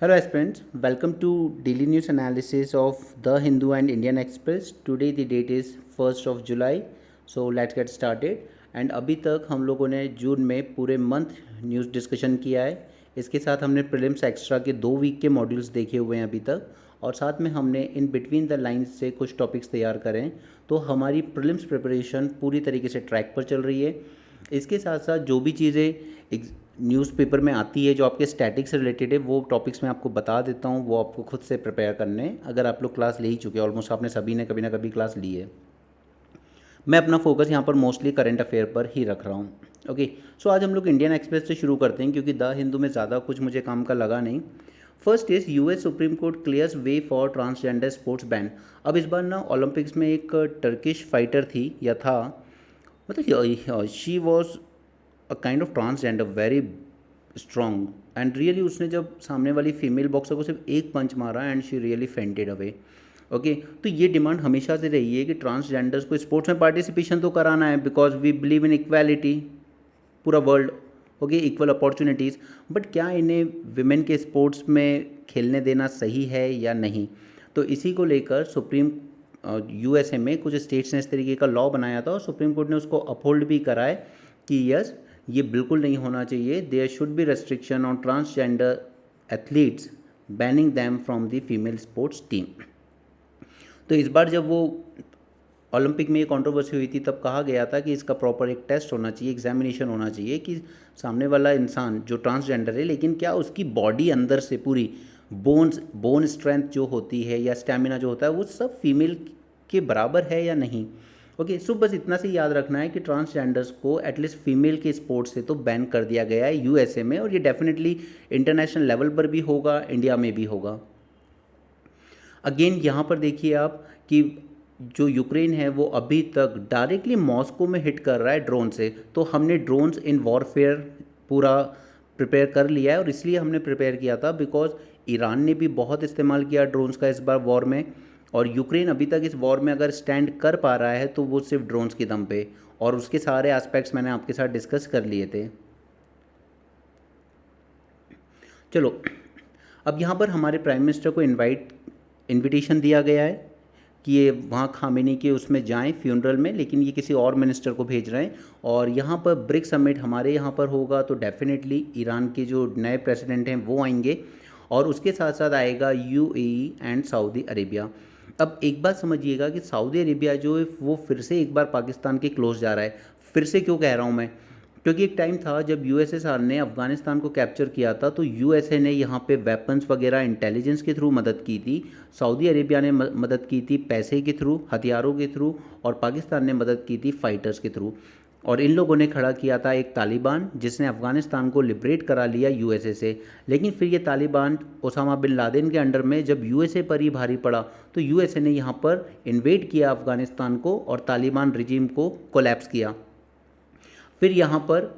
Hello aspirants, welcome to daily news analysis of The Hindu and Indian Express. Today the date is 1st of July. So let's get started. And अभी तक हम लोगों ने जून में पूरे month news discussion किया है। इसके साथ हमने प्रीलिम्स एक्स्ट्रा के 2 वीक के मॉड्यूल्स देखे हुए हैं अभी तक, और साथ में हमने इन बिटवीन द लाइंस से कुछ टॉपिक्स तैयार करें। तो हमारी प्रीलिम्स प्रिपरेशन पूरी तरीके से ट्रैक पर चल रही है। इसके साथ साथ जो भी चीज़ें न्यूज़पेपर में आती है जो आपके स्टैटिक से रिलेटेड है, वो टॉपिक्स मैं आपको बता देता हूँ, वो आपको खुद से प्रिपेयर करने हैं। अगर आप लोग क्लास ले ही चुके हैं, ऑलमोस्ट आपने सभी ने कभी ना कभी क्लास ली है। मैं अपना फोकस यहाँ पर मोस्टली करंट अफेयर पर ही रख रहा हूँ। ओके, सो आज हम लोग इंडियन एक्सप्रेस से शुरू करते हैं, क्योंकि द हिंदू में ज़्यादा कुछ मुझे काम का लगा नहीं। First is US supreme court clears way for transgender sports ban. अब इस बार ना ओलंपिक्स में एक टर्किश फाइटर थी या था, मतलब she was a kind of transgender, very strong, and really उसने जब सामने वाली फीमेल बॉक्सर को सिर्फ एक पंच मारा and she really fainted away. Okay, तो ये डिमांड हमेशा से रही है कि ट्रांसजेंडर्स को स्पोर्ट्स में पार्टिसिपेशन तो कराना है, because we believe in equality, पूरा world. Okay, equal opportunities, but क्या इन्हें विमेन के स्पोर्ट्स में खेलने देना सही है या नहीं? तो इसी को लेकर सुप्रीम यूएसए में कुछ स्टेट्स ने इस तरीके का लॉ बनाया था, और सुप्रीम कोर्ट ने उसको अपहोल्ड भी करा है कि यस, ये बिल्कुल नहीं होना चाहिए। There should be restriction on transgender athletes, banning them from the female sports team. तो इस बार जब वो ओलंपिक में ये कंट्रोवर्सी हुई थी, तब कहा गया था कि इसका प्रॉपर एक टेस्ट होना चाहिए, एग्जामिनेशन होना चाहिए कि सामने वाला इंसान जो ट्रांसजेंडर है, लेकिन क्या उसकी बॉडी अंदर से पूरी बोन स्ट्रेंथ जो होती है या स्टेमिना जो होता है, वो सब फीमेल के बराबर है या नहीं। ओके, सो बस इतना से याद रखना है कि ट्रांसजेंडर्स को एटलीस्ट फीमेल के स्पोर्ट्स से तो बैन कर दिया गया है यूएसए में, और ये डेफिनेटली इंटरनेशनल लेवल पर भी होगा, इंडिया में भी होगा। अगेन यहाँ पर देखिए आप कि जो यूक्रेन है वो अभी तक डायरेक्टली मॉस्को में हिट कर रहा है ड्रोन से। तो हमने ड्रोन्स इन वॉरफेयर पूरा प्रिपेयर कर लिया है, और इसलिए हमने प्रिपेयर किया था बिकॉज ईरान ने भी बहुत इस्तेमाल किया ड्रोन्स का इस बार वॉर में, और यूक्रेन अभी तक इस वॉर में अगर स्टैंड कर पा रहा है तो वो सिर्फ ड्रोन्स के दम पे, और उसके सारे एस्पेक्ट्स मैंने आपके साथ डिस्कस कर लिए थे। चलो, अब यहाँ पर हमारे प्राइम मिनिस्टर को इनविटेशन दिया गया है कि ये वहाँ खामेनी के उसमें जाएं फ्यूनरल में, लेकिन ये किसी और मिनिस्टर को भेज रहे हैं। और यहाँ पर ब्रिक्स समिट हमारे यहाँ पर होगा, तो डेफिनेटली ईरान के जो नए प्रेसिडेंट हैं वो आएंगे, और उसके साथ साथ आएगा यूएई एंड सऊदी अरेबिया। अब एक बात समझिएगा कि सऊदी अरेबिया जो है वो फिर से एक बार पाकिस्तान के क्लोज जा रहा है। फिर से क्यों कह रहा हूँ मैं, क्योंकि एक टाइम था जब यूएसएसआर ने अफ़गानिस्तान को कैप्चर किया था, तो यूएसए ने यहाँ पे वेपन्स वगैरह इंटेलिजेंस के थ्रू मदद की थी, सऊदी अरेबिया ने मदद की थी पैसे के थ्रू, हथियारों के थ्रू, और पाकिस्तान ने मदद की थी फाइटर्स के थ्रू। और इन लोगों ने खड़ा किया था एक तालिबान जिसने अफ़गानिस्तान को लिबरेट करा लिया यूएसए से। लेकिन फिर ये तालिबान ओसामा बिन लादेन के अंडर में जब यूएसए पर ही भारी पड़ा, तो यूएसए ने यहाँ पर इन्वेड किया अफ़गानिस्तान को, और तालिबान रिजीम को कोलैप्स किया। फिर यहाँ पर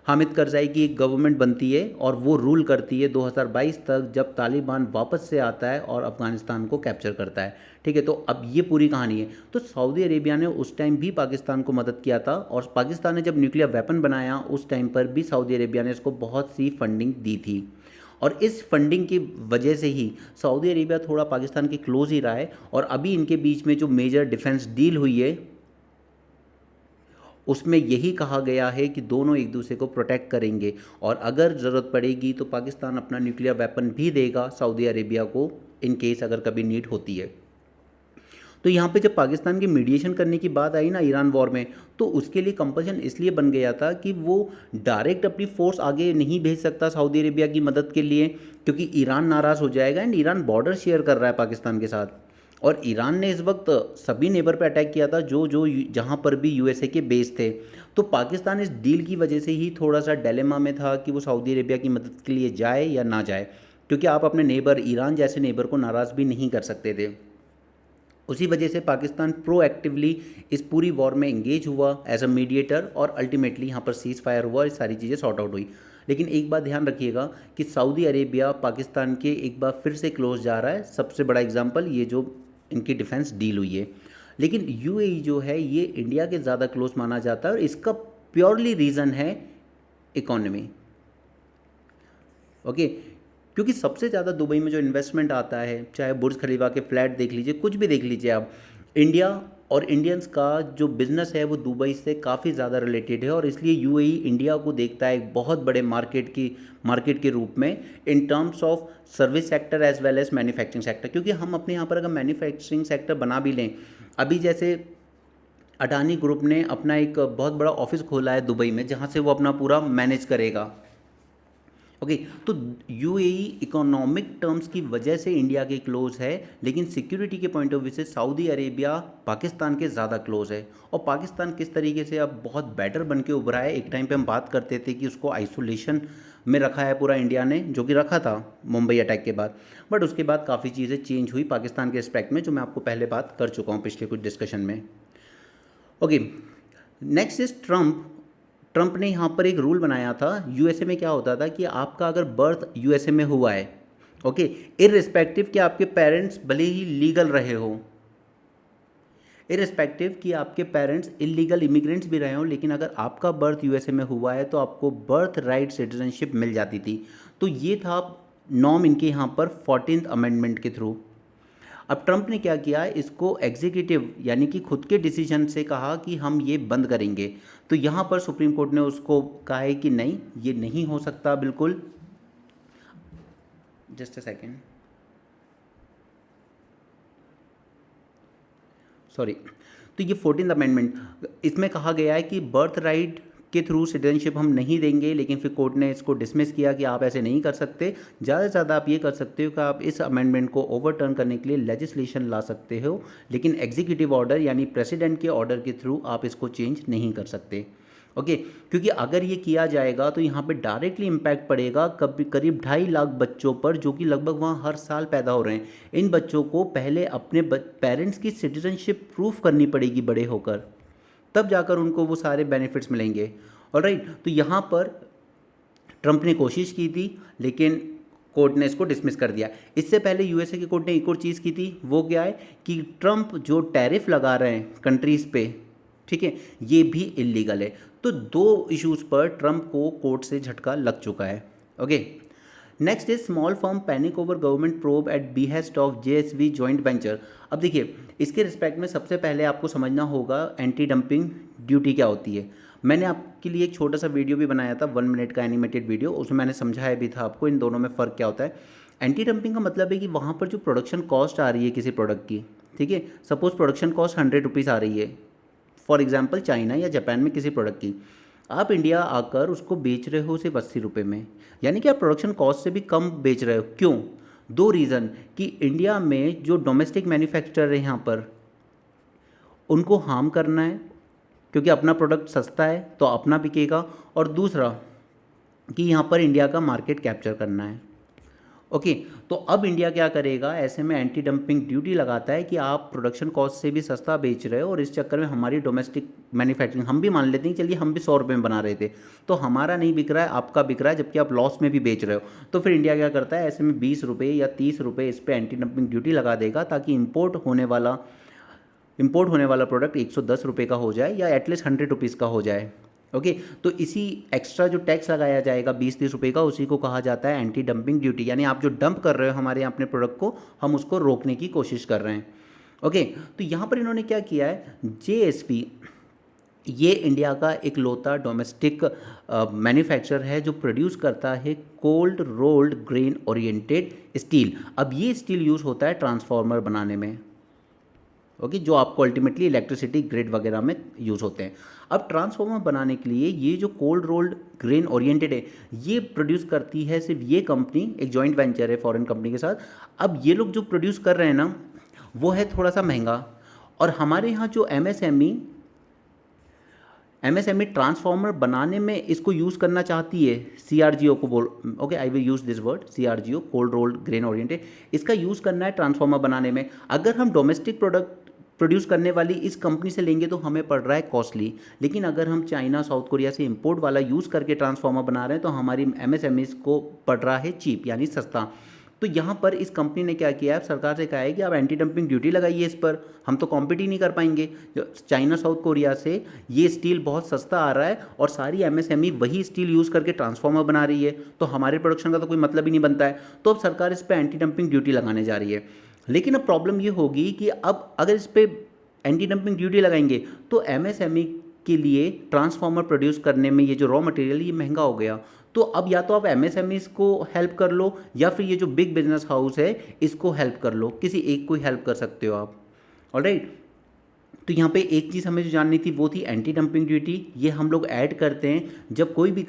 हामिद करज़ाई की एक गवर्नमेंट बनती है, और वो रूल करती है 2022 तक, जब तालिबान वापस से आता है और अफ़गानिस्तान को कैप्चर करता है। ठीक है, तो अब ये पूरी कहानी है। तो सऊदी अरेबिया ने उस टाइम भी पाकिस्तान को मदद किया था, और पाकिस्तान ने जब न्यूक्लियर वेपन बनाया उस टाइम पर भी सऊदी अरेबिया ने इसको बहुत सी फंडिंग दी थी। और इस फंडिंग की वजह से ही सऊदी अरेबिया थोड़ा पाकिस्तान के क्लोज ही रहा है, और अभी इनके बीच में जो मेजर डिफेंस डील हुई है उसमें यही कहा गया है कि दोनों एक दूसरे को प्रोटेक्ट करेंगे, और अगर ज़रूरत पड़ेगी तो पाकिस्तान अपना न्यूक्लियर वेपन भी देगा सऊदी अरेबिया को, इन केस अगर कभी नीड होती है। तो यहाँ पे जब पाकिस्तान की मीडिएशन करने की बात आई ना ईरान वॉर में, तो उसके लिए कंपल्शन इसलिए बन गया था कि वो डायरेक्ट अपनी फोर्स आगे नहीं भेज सकता सऊदी अरेबिया की मदद के लिए, क्योंकि ईरान नाराज़ हो जाएगा, एंड ईरान बॉर्डर शेयर कर रहा है पाकिस्तान के साथ। और ईरान ने इस वक्त सभी नेबर पे अटैक किया था जो जो जहाँ पर भी यूएसए के बेस थे। तो पाकिस्तान इस डील की वजह से ही थोड़ा सा डिलेमा में था कि वो सऊदी अरेबिया की मदद के लिए जाए या ना जाए, क्योंकि आप अपने नेबर ईरान जैसे नेबर को नाराज़ भी नहीं कर सकते थे। उसी वजह से पाकिस्तान प्रोएक्टिवली इस पूरी वॉर में इंगेज हुआ एज अ मीडिएटर, और अल्टीमेटली यहाँ पर सीज़ फायर हुआ, ये सारी चीज़ें सॉर्ट आउट हुई। लेकिन एक बात ध्यान रखिएगा कि सऊदी अरेबिया पाकिस्तान के एक बार फिर से क्लोज जा रहा है। सबसे बड़ा एग्जांपल ये जो इनकी डिफेंस डील हुई है। लेकिन यूएई जो है ये इंडिया के ज़्यादा क्लोज माना जाता है, और इसका प्योरली रीज़न है इकोनॉमी। ओके, क्योंकि सबसे ज़्यादा दुबई में जो इन्वेस्टमेंट आता है, चाहे बुर्ज खलीफा के फ्लैट देख लीजिए, कुछ भी देख लीजिए आप, इंडिया और इंडियंस का जो बिज़नेस है वो दुबई से काफ़ी ज़्यादा रिलेटेड है, और इसलिए यूएई इंडिया को देखता है एक बहुत बड़े मार्केट के रूप में, in terms of service sector as well as manufacturing sector. क्योंकि हम अपने यहाँ पर अगर मैन्युफैक्चरिंग सेक्टर बना भी लें, अभी जैसे अडानी ग्रुप ने अपना एक बहुत बड़ा ऑफिस खोला है दुबई में, जहाँ से वो अपना पूरा मैनेज करेगा। ओके, तो यूएई इकोनॉमिक टर्म्स की वजह से इंडिया के क्लोज है, लेकिन सिक्योरिटी के पॉइंट ऑफ व्यू से सऊदी अरेबिया पाकिस्तान के ज़्यादा क्लोज है। और पाकिस्तान किस तरीके से अब बहुत बेटर बन के उभरा है। एक टाइम पे हम बात करते थे कि उसको आइसोलेशन में रखा है पूरा इंडिया ने, जो कि रखा था मुंबई अटैक के बाद, बट उसके बाद काफ़ी चीज़ें चेंज हुई पाकिस्तान के रिस्पेक्ट में, जो मैं आपको पहले बात कर चुका हूँ पिछले कुछ डिस्कशन में। ओके, नेक्स्ट इज ट्रंप ने यहाँ पर एक रूल बनाया था। यूएसए में क्या होता था कि आपका अगर बर्थ यूएसए में हुआ है, ओके, इररिस्पेक्टिव कि आपके पेरेंट्स भले ही लीगल रहे हो, इररिस्पेक्टिव कि आपके पेरेंट्स इलीगल इमिग्रेंट्स भी रहे हो, लेकिन अगर आपका बर्थ यूएसए में हुआ है तो आपको बर्थ राइट सिटीजनशिप मिल जाती थी। तो ये था नॉर्म इनके यहाँ पर 14th अमेंडमेंट के थ्रू। अब ट्रंप ने क्या किया, इसको एग्जीक्यूटिव यानी कि खुद के डिसीजन से कहा कि हम ये बंद करेंगे। तो यहाँ पर सुप्रीम कोर्ट ने उसको कहा है कि नहीं, ये नहीं हो सकता बिल्कुल। Just a second, sorry. तो ये 14th अमेंडमेंट, इसमें कहा गया है कि बर्थ राइट के थ्रू सिटीजनशिप हम नहीं देंगे, लेकिन फिर कोर्ट ने इसको डिसमिस किया कि आप ऐसे नहीं कर सकते। ज़्यादा से ज़्यादा आप ये कर सकते हो कि आप इस अमेंडमेंट को ओवरटर्न करने के लिए लेजिस्लेशन ला सकते हो, लेकिन एग्जीक्यूटिव ऑर्डर यानी प्रेसिडेंट के ऑर्डर के थ्रू आप इसको चेंज नहीं कर सकते। ओके, क्योंकि अगर ये किया जाएगा तो यहाँ पे डायरेक्टली इम्पैक्ट पड़ेगा करीब 2.5 लाख बच्चों पर, जो कि लगभग वहाँ हर साल पैदा हो रहे हैं। इन बच्चों को पहले अपने पेरेंट्स की सिटीजनशिप प्रूफ करनी पड़ेगी बड़े होकर, तब जाकर उनको वो सारे बेनिफिट्स मिलेंगे। ऑलराइट, तो यहाँ पर ट्रंप ने कोशिश की थी, लेकिन कोर्ट ने इसको डिसमिस कर दिया। इससे पहले यूएसए की कोर्ट ने एक और चीज़ की थी, वो क्या है कि ट्रंप जो टैरिफ लगा रहे हैं कंट्रीज़ पे, ठीक है, ये भी इलीगल है। तो दो इश्यूज़ पर ट्रंप को कोर्ट से झटका लग चुका है। Okay, next is small firm panic over government probe at behest of जेएसवी जॉइंट वेंचर। अब देखिए, इसके रिस्पेक्ट में सबसे पहले आपको समझना होगा एंटी डंपिंग ड्यूटी क्या होती है। मैंने आपके लिए एक छोटा सा वीडियो भी बनाया था, 1 मिनट का एनिमेटेड वीडियो, उसमें मैंने समझाया भी था आपको इन दोनों में फ़र्क क्या होता है। एंटी डंपिंग का मतलब है कि वहाँ पर जो प्रोडक्शन कॉस्ट आ रही है किसी प्रोडक्ट की, ठीक है, सपोज प्रोडक्शन कॉस्ट 100 रुपीज़ आ रही है, फॉर एग्जाम्पल चाइना या जापान में किसी प्रोडक्ट की, आप इंडिया आकर उसको बेच रहे हो सिर्फ 80 रुपये में, यानी कि आप प्रोडक्शन कॉस्ट से भी कम बेच रहे हो। क्यों? 2 रीज़न, कि इंडिया में जो डोमेस्टिक मैन्युफैक्चरर है यहाँ पर, उनको हार्म करना है क्योंकि अपना प्रोडक्ट सस्ता है तो अपना बिकेगा, और दूसरा कि यहाँ पर इंडिया का मार्केट कैप्चर करना है। ओके, तो अब इंडिया क्या करेगा, ऐसे में एंटी डंपिंग ड्यूटी लगाता है कि आप प्रोडक्शन कॉस्ट से भी सस्ता बेच रहे हो, और इस चक्कर में हमारी डोमेस्टिक मैन्युफैक्चरिंग, हम भी मान लेते हैं चलिए हम भी 100 रुपये में बना रहे थे, तो हमारा नहीं बिक रहा है, आपका बिक रहा है, जबकि आप लॉस में भी बेच रहे हो। तो फिर इंडिया क्या करता है, ऐसे में 20 रुपये या 30 रुपये इस पर एंटी डंपिंग ड्यूटी लगा देगा, ताकि इम्पोर्ट होने वाला प्रोडक्ट 110 रुपये का हो जाए, या एटलीस्ट 100 रुपीज़ का हो जाए। ओके, तो इसी एक्स्ट्रा जो टैक्स लगाया जाएगा 20-30 रुपये का, उसी को कहा जाता है एंटी डंपिंग ड्यूटी। यानी आप जो डंप कर रहे हो हमारे यहाँ अपने प्रोडक्ट को, हम उसको रोकने की कोशिश कर रहे हैं। ओके, तो यहाँ पर इन्होंने क्या किया है, जेएसपी, ये इंडिया का इकलौता डोमेस्टिक मैन्युफैक्चरर है जो प्रोड्यूस करता है cold rolled grain oriented steel. अब ये स्टील यूज़ होता है ट्रांसफार्मर बनाने में, ओके, जो आपको अल्टीमेटली इलेक्ट्रिसिटी ग्रिड वगैरह में यूज़ होते हैं। अब ट्रांसफार्मर बनाने के लिए ये जो कोल्ड रोल्ड ग्रेन ओरिएंटेड है, ये प्रोड्यूस करती है सिर्फ ये कंपनी, एक जॉइंट वेंचर है फॉरेन कंपनी के साथ। अब ये लोग जो प्रोड्यूस कर रहे हैं ना, वो है थोड़ा सा महंगा, और हमारे यहाँ जो एमएसएमई ट्रांसफार्मर बनाने में इसको यूज़ करना चाहती है, सीआरजीओ को okay, I will use this word, CRGO, cold rolled grain oriented, इसका यूज़ करना है ट्रांसफार्मर बनाने में। अगर हम डोमेस्टिक प्रोडक्ट प्रोड्यूस करने वाली इस कंपनी से लेंगे तो हमें पड़ रहा है कॉस्टली, लेकिन अगर हम चाइना साउथ कोरिया से इंपोर्ट वाला यूज़ करके ट्रांसफार्मर बना रहे हैं तो हमारी एमएसएमईज़ को पड़ रहा है चीप, यानी सस्ता। तो यहाँ पर इस कंपनी ने क्या किया है, सरकार से कहा है कि आप एंटी डंपिंग ड्यूटी लगाइए इस पर, हम तो कॉम्पिट ही नहीं कर पाएंगे। चाइना साउथ कोरिया से ये स्टील बहुत सस्ता आ रहा है और सारी एमएसएमई वही स्टील यूज़ करके ट्रांसफार्मर बना रही है, तो हमारे प्रोडक्शन का तो कोई मतलब ही नहीं बनता है। तो अब सरकार इस पर एंटी डंपिंग ड्यूटी लगाने जा रही है। लेकिन अब प्रॉब्लम ये होगी कि अब अगर इस पर एंटी डंपिंग ड्यूटी लगाएंगे तो एमएसएमई के लिए ट्रांसफार्मर प्रोड्यूस करने में ये जो रॉ मटेरियल ये महंगा हो गया। तो अब या तो आप एमएसएमईज को हेल्प कर लो या फिर ये जो बिग बिजनेस हाउस है इसको हेल्प कर लो, किसी एक को हेल्प कर सकते हो आप। ऑलराइट, तो यहाँ पे एक चीज़ हमें जो जाननी थी वो थी एंटी डंपिंग ड्यूटी। ये हम लोग ऐड करते हैं जब कोई भी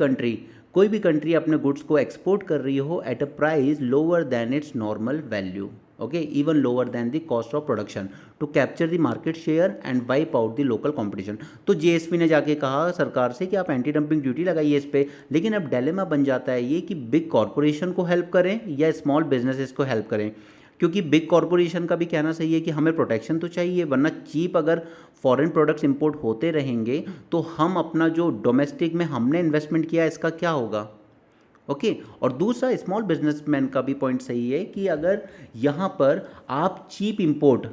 कंट्री अपने गुड्स को एक्सपोर्ट कर रही हो at a price lower than its normal value, okay, even lower than the cost of production to capture the market share and wipe out the local competition. तो जेएसपी ने जाके कहा सरकार से कि आप एंटी डंपिंग ड्यूटी लगाइए इस पे। लेकिन अब डिलेमा बन जाता है ये कि बिग कॉरपोरेशन को हेल्प करें या स्मॉल बिजनेसेस को हेल्प करें, क्योंकि बिग कॉरपोरेशन का भी कहना सही है कि हमें प्रोटेक्शन तो चाहिए, वरना चीप अगर फॉरेन प्रोडक्ट्स इंपोर्ट होते रहेंगे तो हम अपना जो डोमेस्टिक में हमने इन्वेस्टमेंट किया इसका क्या होगा। ओके, और दूसरा स्मॉल बिजनेसमैन का भी पॉइंट सही है कि अगर यहाँ पर आप चीप इंपोर्ट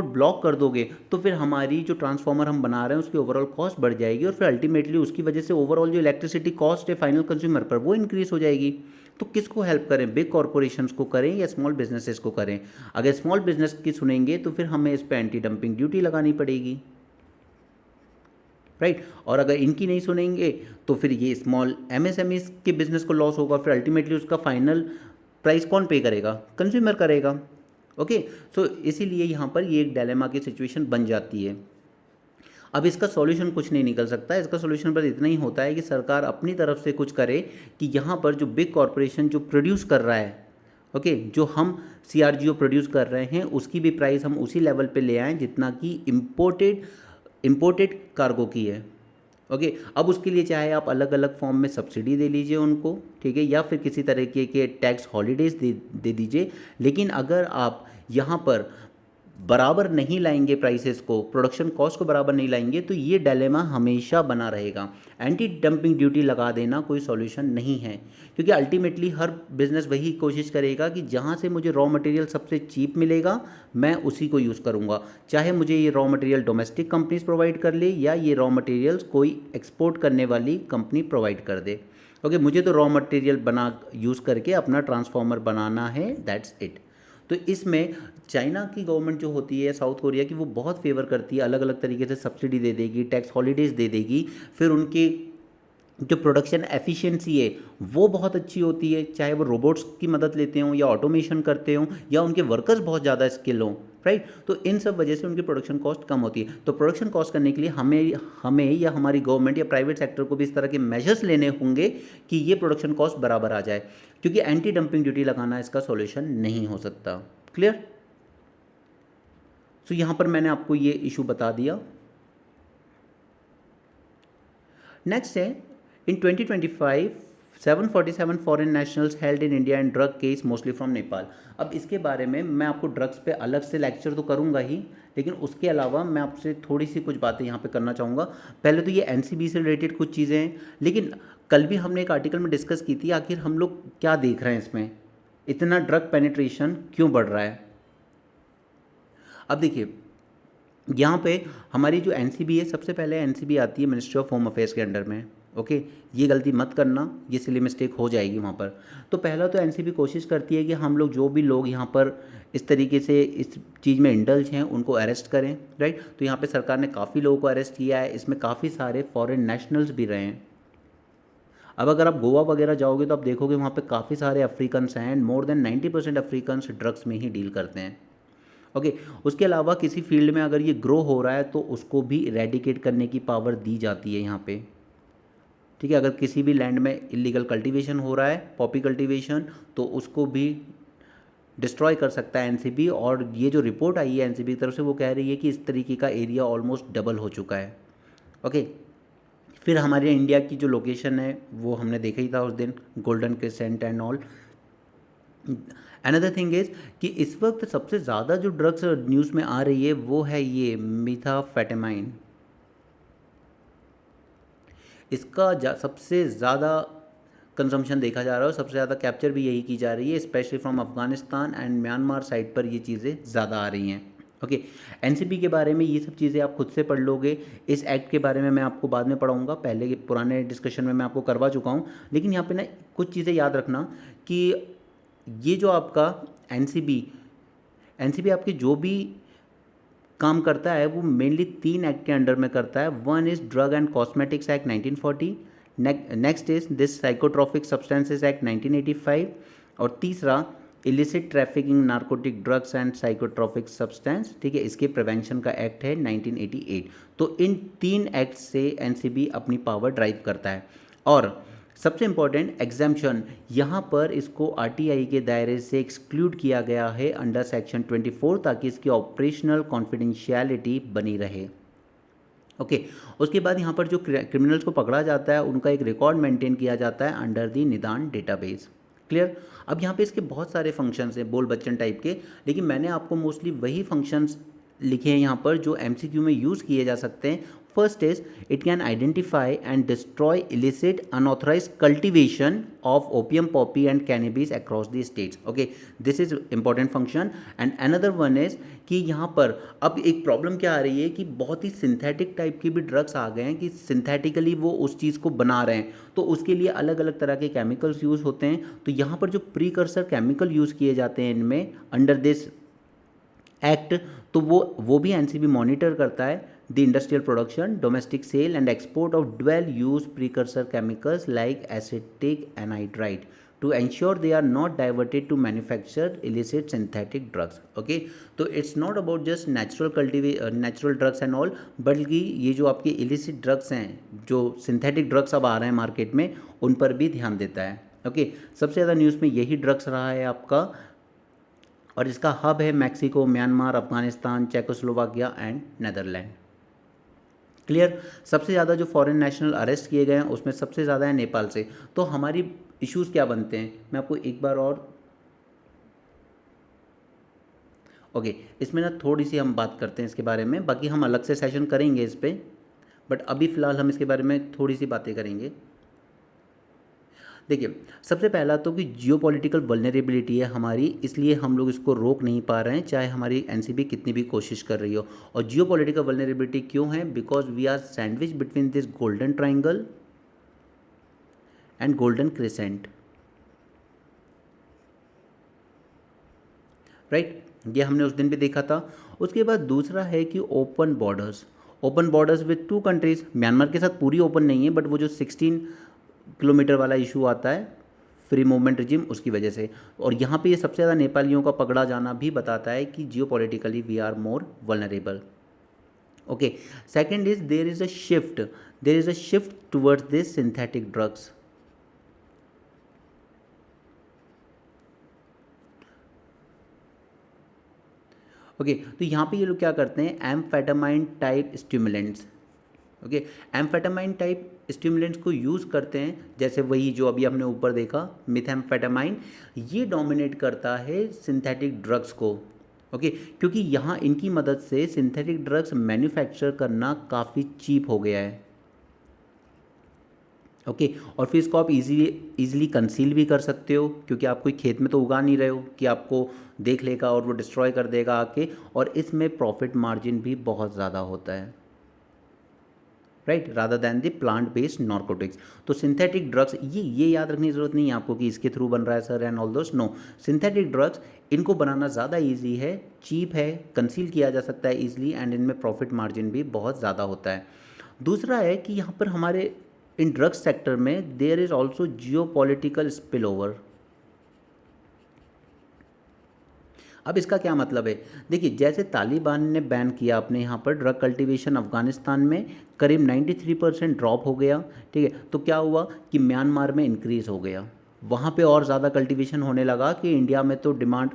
ब्लॉक कर दोगे तो फिर हमारी जो ट्रांसफार्मर हम बना रहे हैं उसकी ओवरऑल कॉस्ट बढ़ जाएगी और फिर अल्टीमेटली उसकी वजह से ओवरऑल जो इलेक्ट्रिसिटी कॉस्ट है फाइनल कंज्यूमर पर वो इंक्रीज हो जाएगी। तो किसको हेल्प करें, बिग कॉरपोरेशंस को करें या स्मॉल बिजनेसेस को करें? अगर स्मॉल बिजनेस की सुनेंगे तो फिर हमें इस पर एंटी डंपिंग ड्यूटी लगानी पड़ेगी, राइट। और अगर इनकी नहीं सुनेंगे तो फिर ये स्मॉल एमएसएमई के बिजनेस को लॉस होगा, फिर अल्टीमेटली उसका फाइनल प्राइस कौन पे करेगा, कंज्यूमर करेगा। ओके, सो इसीलिए यहाँ पर ये एक डायलेमा की सिचुएशन बन जाती है। अब इसका सॉल्यूशन कुछ नहीं निकल सकता है, इसका सॉल्यूशन बस इतना ही होता है कि सरकार अपनी तरफ से कुछ करे कि यहाँ पर जो बिग कॉरपोरेशन जो प्रोड्यूस कर रहा है, ओके, जो हम सीआरजीओ प्रोड्यूस कर रहे हैं उसकी भी प्राइस हम उसी लेवल पे ले आएँ जितना कि इम्पोर्टेड कार्गो की है। ओके, अब उसके लिए चाहे आप अलग अलग फॉर्म में सब्सिडी दे लीजिए उनको, ठीक है, या फिर किसी तरीके के टैक्स हॉलीडेज दे दीजिए। लेकिन अगर आप यहाँ पर बराबर नहीं लाएंगे प्राइसेस को, प्रोडक्शन कॉस्ट को बराबर नहीं लाएंगे, तो ये डायलेमा हमेशा बना रहेगा। एंटी डंपिंग ड्यूटी लगा देना कोई सॉल्यूशन नहीं है, क्योंकि अल्टीमेटली हर बिजनेस वही कोशिश करेगा कि जहाँ से मुझे रॉ मटेरियल सबसे चीप मिलेगा मैं उसी को यूज़ करूँगा, चाहे मुझे ये raw material domestic companies provide कर ले या ये रॉ मटेरियल्स कोई एक्सपोर्ट करने वाली कंपनी प्रोवाइड कर दे। ओके, मुझे तो रॉ मटेरियल बना यूज़ करके अपना ट्रांसफार्मर बनाना है, दैट्स इट। तो इसमें चाइना की गवर्नमेंट जो होती है, साउथ कोरिया की, वो बहुत फेवर करती है, अलग अलग तरीके से सब्सिडी दे देगी, टैक्स हॉलीडेज़ दे देगी, फिर उनकी जो प्रोडक्शन एफिशिएंसी है वो बहुत अच्छी होती है, चाहे वो रोबोट्स की मदद लेते हों या ऑटोमेशन करते हों या उनके वर्कर्स बहुत ज़्यादा स्किल हों, राइट। तो इन सब वजह से उनकी प्रोडक्शन कॉस्ट कम होती है। तो प्रोडक्शन कॉस्ट करने के लिए हमें या हमारी गवर्नमेंट या प्राइवेट सेक्टर को भी इस तरह के मेजर्स लेने होंगे कि ये प्रोडक्शन कॉस्ट बराबर आ जाए, क्योंकि एंटी डंपिंग ड्यूटी लगाना इसका सॉल्यूशन नहीं हो सकता। क्लियर? सो यहाँ पर मैंने आपको ये इशू बता दिया। नेक्स्ट है, इन 2025 747 foreign nationals held in India and drug case mostly from Nepal. अब इसके बारे में मैं आपको ड्रग्स पे अलग से लेक्चर तो करूँगा ही, लेकिन उसके अलावा मैं आपसे थोड़ी सी कुछ बातें यहाँ पे करना चाहूँगा। पहले तो ये एनसीबी से रिलेटेड कुछ चीज़ें हैं, लेकिन कल भी हमने एक आर्टिकल में डिस्कस की थी आखिर हम लोग क्या देख रहे हैं, इसमें इतना ड्रग पेनिट्रेशन क्यों बढ़ रहा है। अब देखिए, यहाँ पे हमारी जो एनसीबी है, सबसे पहले एनसीबी आती है मिनिस्ट्री ऑफ होम अफेयर्स के अंडर में, ओके। ये गलती मत करना, ये सिली मिस्टेक हो जाएगी वहाँ पर। तो पहला तो एनसीबी कोशिश करती है कि हम लोग जो भी लोग यहाँ पर इस तरीके से इस चीज़ में इंडल्ज हैं उनको अरेस्ट करें, राइट। तो यहाँ पे सरकार ने काफ़ी लोगों को अरेस्ट किया है, इसमें काफ़ी सारे फॉरेन नेशनल्स भी रहे हैं। अब अगर आप गोवा वगैरह जाओगे तो आप देखोगे वहाँ पे काफ़ी सारे अफ्रीकन्स हैं, and more than 90% Africans drugs में ही डील करते हैं, ओके। उसके अलावा किसी फील्ड में अगर ये ग्रो हो रहा है तो उसको भी इरेडिकेट करने की पावर दी जाती है यहाँ पे, ठीक है। अगर किसी भी लैंड में इलीगल कल्टीवेशन हो रहा है, पॉपी कल्टीवेशन, तो उसको भी डिस्ट्रॉय कर सकता है एनसीबी। और ये जो रिपोर्ट आई है एनसीबी की तरफ से वो कह रही है कि इस तरीके का एरिया ऑलमोस्ट डबल हो चुका है, ओके। फिर हमारे इंडिया की जो लोकेशन है वो हमने देखा ही था उस दिन, golden crescent and all. Another thing is कि इस वक्त सबसे ज़्यादा जो ड्रग्स न्यूज़ में आ रही है वो है ये मिथाफेटामाइन। इसका सबसे ज़्यादा कंजम्पशन देखा जा रहा है और सबसे ज़्यादा कैप्चर भी यही की जा रही है, specially from Afghanistan and Myanmar side पर ये चीज़ें ज़्यादा आ रही हैं। ओके, एनसीबी के बारे में ये सब चीज़ें आप खुद से पढ़ लोगे। इस एक्ट के बारे में मैं आपको बाद में पढ़ाऊँगा, पहले के पुराने डिस्कशन में मैं आपको करवा चुका हूँ। लेकिन यहाँ पे ना कुछ चीज़ें याद रखना कि ये जो आपका एनसीबी एनसीबी आपके जो भी काम करता है वो मेनली 3 एक्ट के अंडर में करता है। One is drug and cosmetics act 1940, next is this psychotropic substances act 1985, और तीसरा illicit trafficking narcotic drugs and psychotropic substance, ठीक है, इसके प्रिवेंशन का एक्ट है 1988। तो इन 3 एक्ट से एनसीबी अपनी पावर ड्राइव करता है। और सबसे इम्पॉर्टेंट एग्जाम्पशन, यहाँ पर इसको आरटीआई के दायरे से एक्सक्लूड किया गया है अंडर सेक्शन 24, ताकि इसकी ऑपरेशनल कॉन्फिडेंशियलिटी बनी रहे। ओके, उसके बाद यहाँ पर जो क्रिमिनल्स को पकड़ा जाता है उनका एक रिकॉर्ड मेंटेन किया जाता है अंडर दी निदान डेटाबेस। क्लियर। अब यहाँ पे इसके बहुत सारे फंक्शंस हैं बोल बच्चन टाइप के, लेकिन मैंने आपको मोस्टली वही फंक्शंस लिखे हैं यहाँ पर जो एमसीक्यू में यूज़ किए जा सकते हैं। First is it can identify and destroy illicit unauthorised cultivation of opium poppy and cannabis across the states. Okay, this is important function. And another one is कि यहाँ पर अब एक प्रॉब्लम क्या आ रही है कि बहुत ही सिंथेटिक टाइप की भी ड्रग्स आ गए हैं कि सिंथेटिकली वो उस चीज़ को बना रहे हैं, तो उसके लिए अलग अलग तरह के केमिकल्स यूज़ होते हैं। तो यहाँ पर जो प्रीकर्सर केमिकल यूज़ किए जाते हैं इनमें अंडर दिस एक्ट, तो वो भी एनसीबी मॉनिटर करता है the industrial production, domestic sale and export of dual use precursor chemicals like acetic anhydride to ensure they are not diverted to manufacture illicit synthetic drugs. Okay, तो it's not about just natural drugs and all, बल्कि ये जो आपके illicit drugs हैं, जो synthetic drugs अब आ रहे हैं मार्केट में, उन पर भी ध्यान देता है। ओके, सबसे ज़्यादा न्यूज़ में यही ड्रग्स रहा है आपका, और इसका हब है Mexico, Myanmar, Afghanistan, Czechoslovakia and Netherland. Clear. सबसे ज़्यादा जो फॉरेन नेशनल अरेस्ट किए गए हैं उसमें सबसे ज़्यादा है नेपाल से। तो हमारी इश्यूज़ क्या बनते हैं, मैं आपको एक बार और ओके, इसमें ना थोड़ी सी हम बात करते हैं इसके बारे में, बाकी हम अलग से सेशन करेंगे इस पर, बट अभी फ़िलहाल हम इसके बारे में थोड़ी सी बातें करेंगे। देखिए, सबसे पहला तो कि जियोपॉलिटिकल वल्नरेबिलिटी है हमारी, इसलिए हम लोग इसको रोक नहीं पा रहे हैं चाहे हमारी एनसीबी कितनी भी कोशिश कर रही हो। और जियोपॉलिटिकल वल्नरेबिलिटी क्यों है? Because we are sandwich between this golden triangle and golden crescent, right, ये हमने उस दिन भी देखा था। उसके बाद दूसरा है कि open borders with 2 countries. Myanmar के साथ पूरी ओपन नहीं है, बट वो जो 16 किलोमीटर वाला इशू आता है फ्री मूवमेंट रिजिम, उसकी वजह से। और यहाँ पे ये सबसे ज़्यादा नेपालियों का पकड़ा जाना भी बताता है कि geopolitically we are more vulnerable. Okay, second is there is a shift towards this synthetic drugs. Okay, तो यहाँ पे ये लोग क्या करते हैं, amphetamine type stimulants. Okay, amphetamine type stimulants को यूज़ करते हैं, जैसे वही जो अभी हमने ऊपर देखा मिथैम्फेटामाइन, ये डोमिनेट करता है सिंथेटिक ड्रग्स को। ओके, क्योंकि यहाँ इनकी मदद से सिंथेटिक ड्रग्स मैन्युफैक्चर करना काफ़ी चीप हो गया है। ओके, और फिर इसको आप इजीली कंसील भी कर सकते हो, क्योंकि आप कोई खेत में तो उगा नहीं रहे हो कि आपको देख लेगा और वो डिस्ट्रॉय कर देगा आके, और इसमें प्रॉफिट मार्जिन भी बहुत ज़्यादा होता है, right, rather than the plant based narcotics. तो सिंथेटिक ड्रग्स, ये याद रखने की ज़रूरत नहीं है आपको कि इसके थ्रू बन रहा है sir and all those, no, synthetic drugs इनको बनाना ज़्यादा ईजी है, चीप है, कंसील किया जा सकता है ईजिली, एंड इनमें प्रॉफिट मार्जिन भी बहुत ज़्यादा होता है। दूसरा है कि यहाँ पर हमारे इन ड्रग्स सेक्टर में there is also geopolitical spill over. अब इसका क्या मतलब है? देखिए, जैसे तालिबान ने बैन किया अपने यहाँ पर ड्रग कल्टीवेशन, अफ़गानिस्तान में करीब 93% ड्रॉप हो गया, ठीक है, तो क्या हुआ कि म्यांमार में इंक्रीज़ हो गया, वहाँ पे और ज़्यादा कल्टीवेशन होने लगा कि इंडिया में तो डिमांड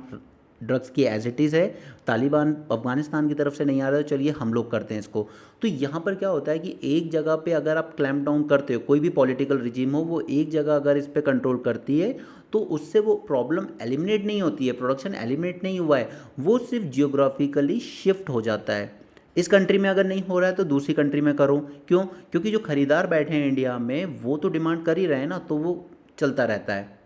ड्रग्स की एज इट इज़ है, तालिबान अफ़गानिस्तान की तरफ से नहीं आ रहा है, चलिए हम लोग करते हैं इसको। तो यहाँ पर क्या होता है कि एक जगह पे अगर आप क्लैम्प डाउन करते हो, कोई भी पॉलिटिकल रिजीम हो, वो एक जगह अगर इस पर कंट्रोल करती है तो उससे वो प्रॉब्लम एलिमिनेट नहीं होती है, प्रोडक्शन एलिमिनेट नहीं हुआ है, वो सिर्फ जियोग्राफिकली शिफ्ट हो जाता है। इस कंट्री में अगर नहीं हो रहा है तो दूसरी कंट्री में करो, क्यों? क्योंकि जो खरीदार बैठे हैं इंडिया में वो तो डिमांड कर ही रहे हैं ना, तो वो चलता रहता है।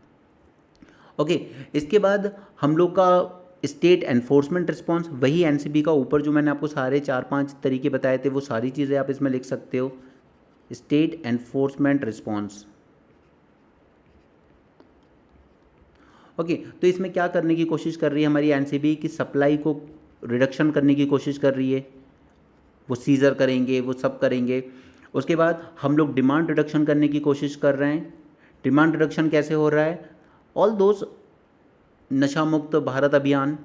ओके, इसके बाद हम लोग का स्टेट एनफोर्समेंट रिस्पॉन्स, वही एनसीबी का ऊपर जो मैंने आपको सारे 4-5 तरीके बताए थे वो सारी चीज़ें आप इसमें लिख सकते हो। State enforcement response. ओके, तो इसमें क्या करने की कोशिश कर रही है हमारी एनसीबी की सप्लाई को रिडक्शन करने की कोशिश कर रही है। वो सीज़र करेंगे, वो सब करेंगे। उसके बाद हम लोग डिमांड रिडक्शन करने की कोशिश कर रहे हैं। डिमांड रिडक्शन कैसे हो रहा है? ऑल दोज नशा मुक्त भारत अभियान,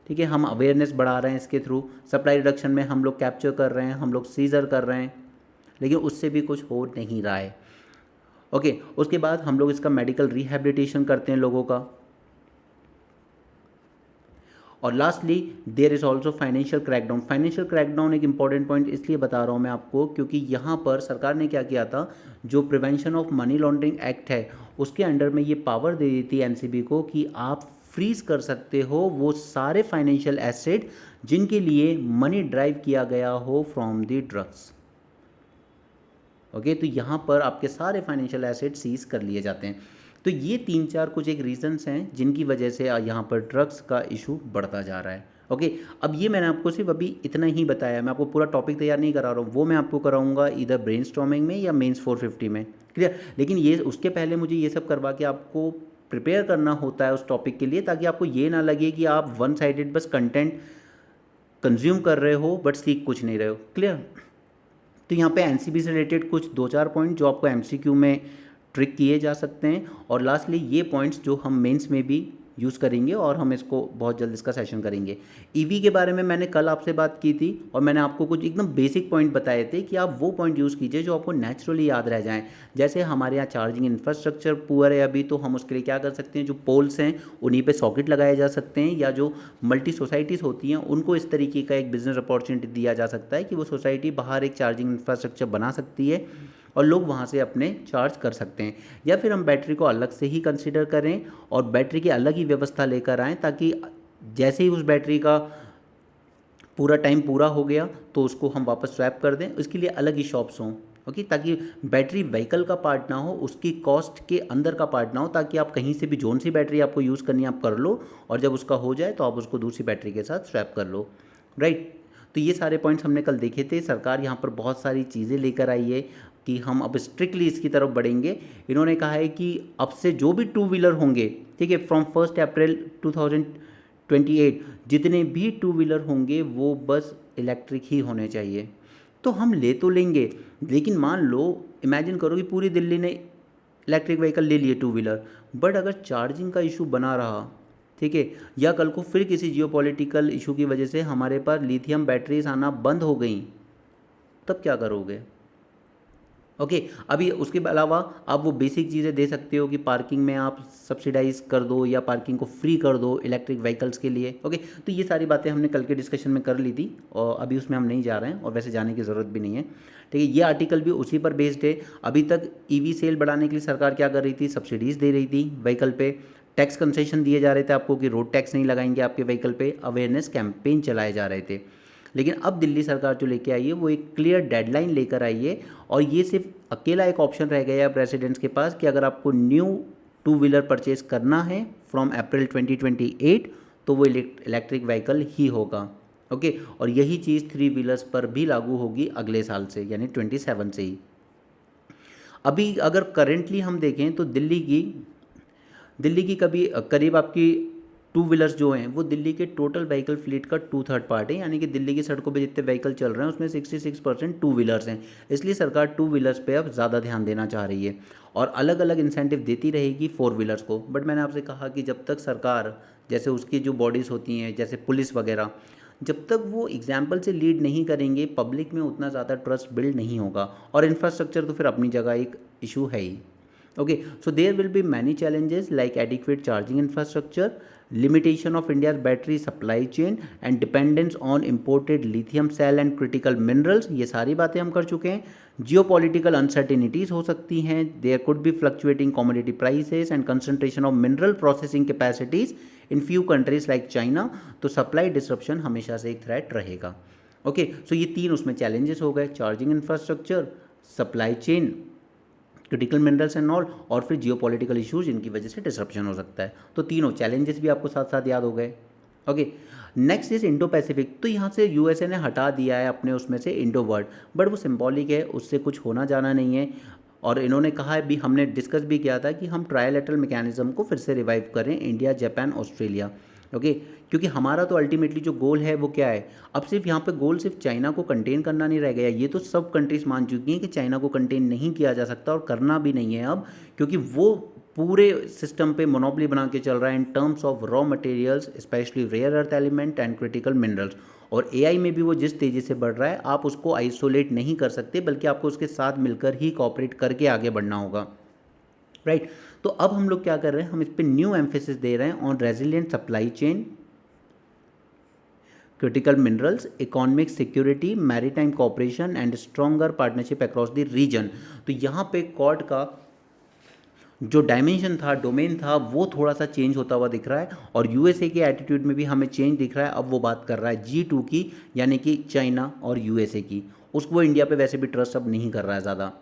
ठीक है, हम अवेयरनेस बढ़ा रहे हैं इसके थ्रू। सप्लाई रिडक्शन में हम लोग कैप्चर कर रहे हैं, हम लोग सीज़र कर रहे हैं, लेकिन उससे भी कुछ हो नहीं रहा है। ओके, उसके बाद हम लोग इसका मेडिकल रिहैबिलिटेशन करते हैं लोगों का। और lastly there is also financial crackdown. Financial crackdown एक इंपॉर्टेंट पॉइंट इसलिए बता रहा हूँ मैं आपको क्योंकि यहाँ पर सरकार ने क्या किया था, जो prevention of money laundering act है उसके अंडर में ये पावर दे दी थी एनसीबी को कि आप फ्रीज कर सकते हो वो सारे फाइनेंशियल एसेट जिनके लिए मनी ड्राइव किया गया हो फ्रॉम द ड्रग्स। ओके, तो यहाँ पर आपके सारे फाइनेंशियल एसेट सीज कर लिए जाते हैं। तो ये 3-4 कुछ एक रीजंस हैं जिनकी वजह से यहाँ पर ड्रग्स का इशू बढ़ता जा रहा है। ओके, अब ये मैंने आपको सिर्फ अभी इतना ही बताया, मैं आपको पूरा टॉपिक तैयार नहीं करा रहा हूँ, वो मैं आपको कराऊंगा इधर ब्रेनस्टॉर्मिंग में या मेंस 450 में, क्लियर। लेकिन ये उसके पहले मुझे ये सब करवा के आपको प्रिपेयर करना होता है उस टॉपिक के लिए, ताकि आपको ये ना लगे कि आप वन साइडेड बस कंटेंट कंज्यूम कर रहे हो बट सीख कुछ नहीं रहे हो, क्लियर। तो यहाँ पे एनसीबी से रिलेटेड कुछ 2-4 पॉइंट जो आपको एमसीक्यू में ट्रिक किए जा सकते हैं, और लास्टली ये पॉइंट्स जो हम मेंस में भी यूज़ करेंगे और हम इसको बहुत जल्द इसका सेशन करेंगे। ईवी के बारे में मैंने कल आपसे बात की थी और मैंने आपको कुछ एकदम बेसिक पॉइंट बताए थे कि आप वो पॉइंट यूज़ कीजिए जो आपको नेचुरली याद रह जाएं। जैसे हमारे यहाँ चार्जिंग इंफ्रास्ट्रक्चर पुअर है अभी, तो हम उसके लिए क्या कर सकते हैं, जो पोल्स हैं उन्हीं पे सॉकेट लगाए जा सकते हैं, या जो मल्टी सोसाइटीज़ होती हैं उनको इस तरीके का एक बिज़नेस अपॉर्चुनिटी दिया जा सकता है कि वो सोसाइटी बाहर एक चार्जिंग इंफ्रास्ट्रक्चर बना सकती है और लोग वहाँ से अपने चार्ज कर सकते हैं। या फिर हम बैटरी को अलग से ही कंसिडर करें और बैटरी की अलग ही व्यवस्था लेकर आएँ, ताकि जैसे ही उस बैटरी का पूरा टाइम पूरा हो गया तो उसको हम वापस स्वैप कर दें। इसके लिए अलग ही शॉप्स हों, ओके, ताकि बैटरी व्हीकल का पार्ट ना हो, उसकी कॉस्ट के अंदर का पार्ट ना हो, ताकि आप कहीं से भी जोन सी बैटरी आपको यूज़ करनी है आप कर लो, और जब उसका हो जाए तो आप उसको दूसरी बैटरी के साथ स्वैप कर लो, राइट। तो ये सारे पॉइंट्स हमने कल देखे थे। सरकार यहाँ पर बहुत सारी चीज़ें लेकर आई है कि हम अब स्ट्रिक्टली इसकी तरफ बढ़ेंगे। इन्होंने कहा है कि अब से जो भी 2 व्हीलर होंगे, ठीक है, फ्रॉम 1 अप्रैल 2028 जितने भी 2 व्हीलर होंगे वो बस इलेक्ट्रिक ही होने चाहिए। तो हम ले तो लेंगे, लेकिन मान लो इमेजिन करो कि पूरी दिल्ली ने इलेक्ट्रिक व्हीकल ले लिए 2 व्हीलर, बट अगर चार्जिंग का इशू बना रहा, ठीक है, या कल को फिर किसी जियोपॉलिटिकल इशू की वजह से हमारे पास लिथियम बैटरीज आना बंद हो गई, तब क्या करोगे? ओके, अभी उसके अलावा आप वो बेसिक चीज़ें दे सकते हो कि पार्किंग में आप सब्सिडाइज कर दो या पार्किंग को फ्री कर दो इलेक्ट्रिक व्हीकल्स के लिए। ओके, तो ये सारी बातें हमने कल के डिस्कशन में कर ली थी और अभी उसमें हम नहीं जा रहे हैं और वैसे जाने की ज़रूरत भी नहीं है, ठीक है। ये आर्टिकल भी उसी पर बेस्ड है। अभी तक ईवी सेल बढ़ाने के लिए सरकार क्या कर रही थी, सब्सिडीज़ दे रही थी व्हीकल पे, टैक्स कंसेशन दिए जा रहे थे आपको कि रोड टैक्स नहीं लगाएंगे आपके व्हीकल पे, अवेयरनेस कैंपेन चलाए जा रहे थे। लेकिन अब दिल्ली सरकार जो लेके आई है वो एक क्लियर डेडलाइन लेकर आई है, और ये सिर्फ अकेला एक ऑप्शन रह गया है रेसिडेंट्स के पास कि अगर आपको न्यू 2 व्हीलर परचेज करना है फ्रॉम अप्रैल 2028 तो वो इलेक्ट्रिक व्हीकल ही होगा, ओके। और यही चीज़ 3 व्हीलर्स पर भी लागू होगी अगले साल से, यानी 27 से ही। अभी अगर करेंटली हम देखें तो दिल्ली की करीब आपकी 2 व्हीलर्स जो हैं वो दिल्ली के टोटल व्हीकल फ्लीट का 2/3 पार्ट है, यानी कि दिल्ली की सड़कों पे जितने व्हीकल चल रहे हैं उसमें 66% 2 व्हीलर्स हैं। इसलिए सरकार 2 व्हीलर्स पे अब ज़्यादा ध्यान देना चाह रही है और अलग अलग इंसेंटिव देती रहेगी 4 व्हीलर्स को। बट मैंने आपसे कहा कि जब तक सरकार, जैसे उसकी जो बॉडीज़ होती हैं जैसे पुलिस वगैरह, जब तक वो एग्जाम्पल से लीड नहीं करेंगे पब्लिक में उतना ज़्यादा ट्रस्ट बिल्ड नहीं होगा, और इंफ्रास्ट्रक्चर तो फिर अपनी जगह एक इशू है ही। Okay, so there will be many challenges like adequate charging infrastructure, limitation of India's battery supply chain and dependence on imported lithium cell and critical minerals। ये सारी बातें हम कर चुके हैं। Geopolitical uncertainties हो सकती हैं, there could be fluctuating commodity prices and concentration of mineral processing capacities in few countries like China। तो supply disruption हमेशा से एक threat रहेगा। Okay, so ये 3 उसमें challenges हो गए, charging infrastructure, supply chain critical minerals and all, और फिर जियोपॉलिटिकल इश्यूज इनकी वजह से डिसरप्शन हो सकता है। तो तीनों चैलेंजेस भी आपको साथ साथ याद हो गए। Okay, next is Indo Pacific. तो यहाँ से यूएसए ने हटा दिया है अपने उसमें से इंडो वर्ड, बट वो सिंबॉलिक है, उससे कुछ होना जाना नहीं है। और इन्होंने कहा है भी, हमने डिस्कस भी किया था कि हम ट्रायलैटरल मैकेनिज्म को फिर से रिवाइव करें, इंडिया, जापान, ऑस्ट्रेलिया। ओके, क्योंकि हमारा तो अल्टीमेटली जो गोल है वो क्या है, अब सिर्फ यहाँ पे गोल सिर्फ चाइना को कंटेन करना नहीं रह गया। ये तो सब कंट्रीज मान चुकी हैं कि चाइना को कंटेन नहीं किया जा सकता और करना भी नहीं है अब, क्योंकि वो पूरे सिस्टम पे मोनोपोली बना के चल रहा है in terms of raw materials, specially rare earth element and critical minerals. और एआई में भी वो जिस तेज़ी से बढ़ रहा है, आप उसको आइसोलेट नहीं कर सकते, बल्कि आपको उसके साथ मिलकर ही कॉपरेट करके आगे बढ़ना होगा, राइट। तो अब हम लोग क्या कर रहे हैं, हम इस पर न्यू एम्फेसिस दे रहे हैं on resilient supply chain, critical minerals, economic security, maritime cooperation and stronger partnership across the region. तो यहाँ पे क्वाड का जो डायमेंशन था, डोमेन था, वो थोड़ा सा चेंज होता हुआ दिख रहा है, और यूएसए के एटीट्यूड में भी हमें चेंज दिख रहा है। अब वो बात कर रहा है G2 की, यानी कि चाइना और यूएसए की। उसको इंडिया पे वैसे भी ट्रस्ट अब नहीं कर रहा है ज़्यादा।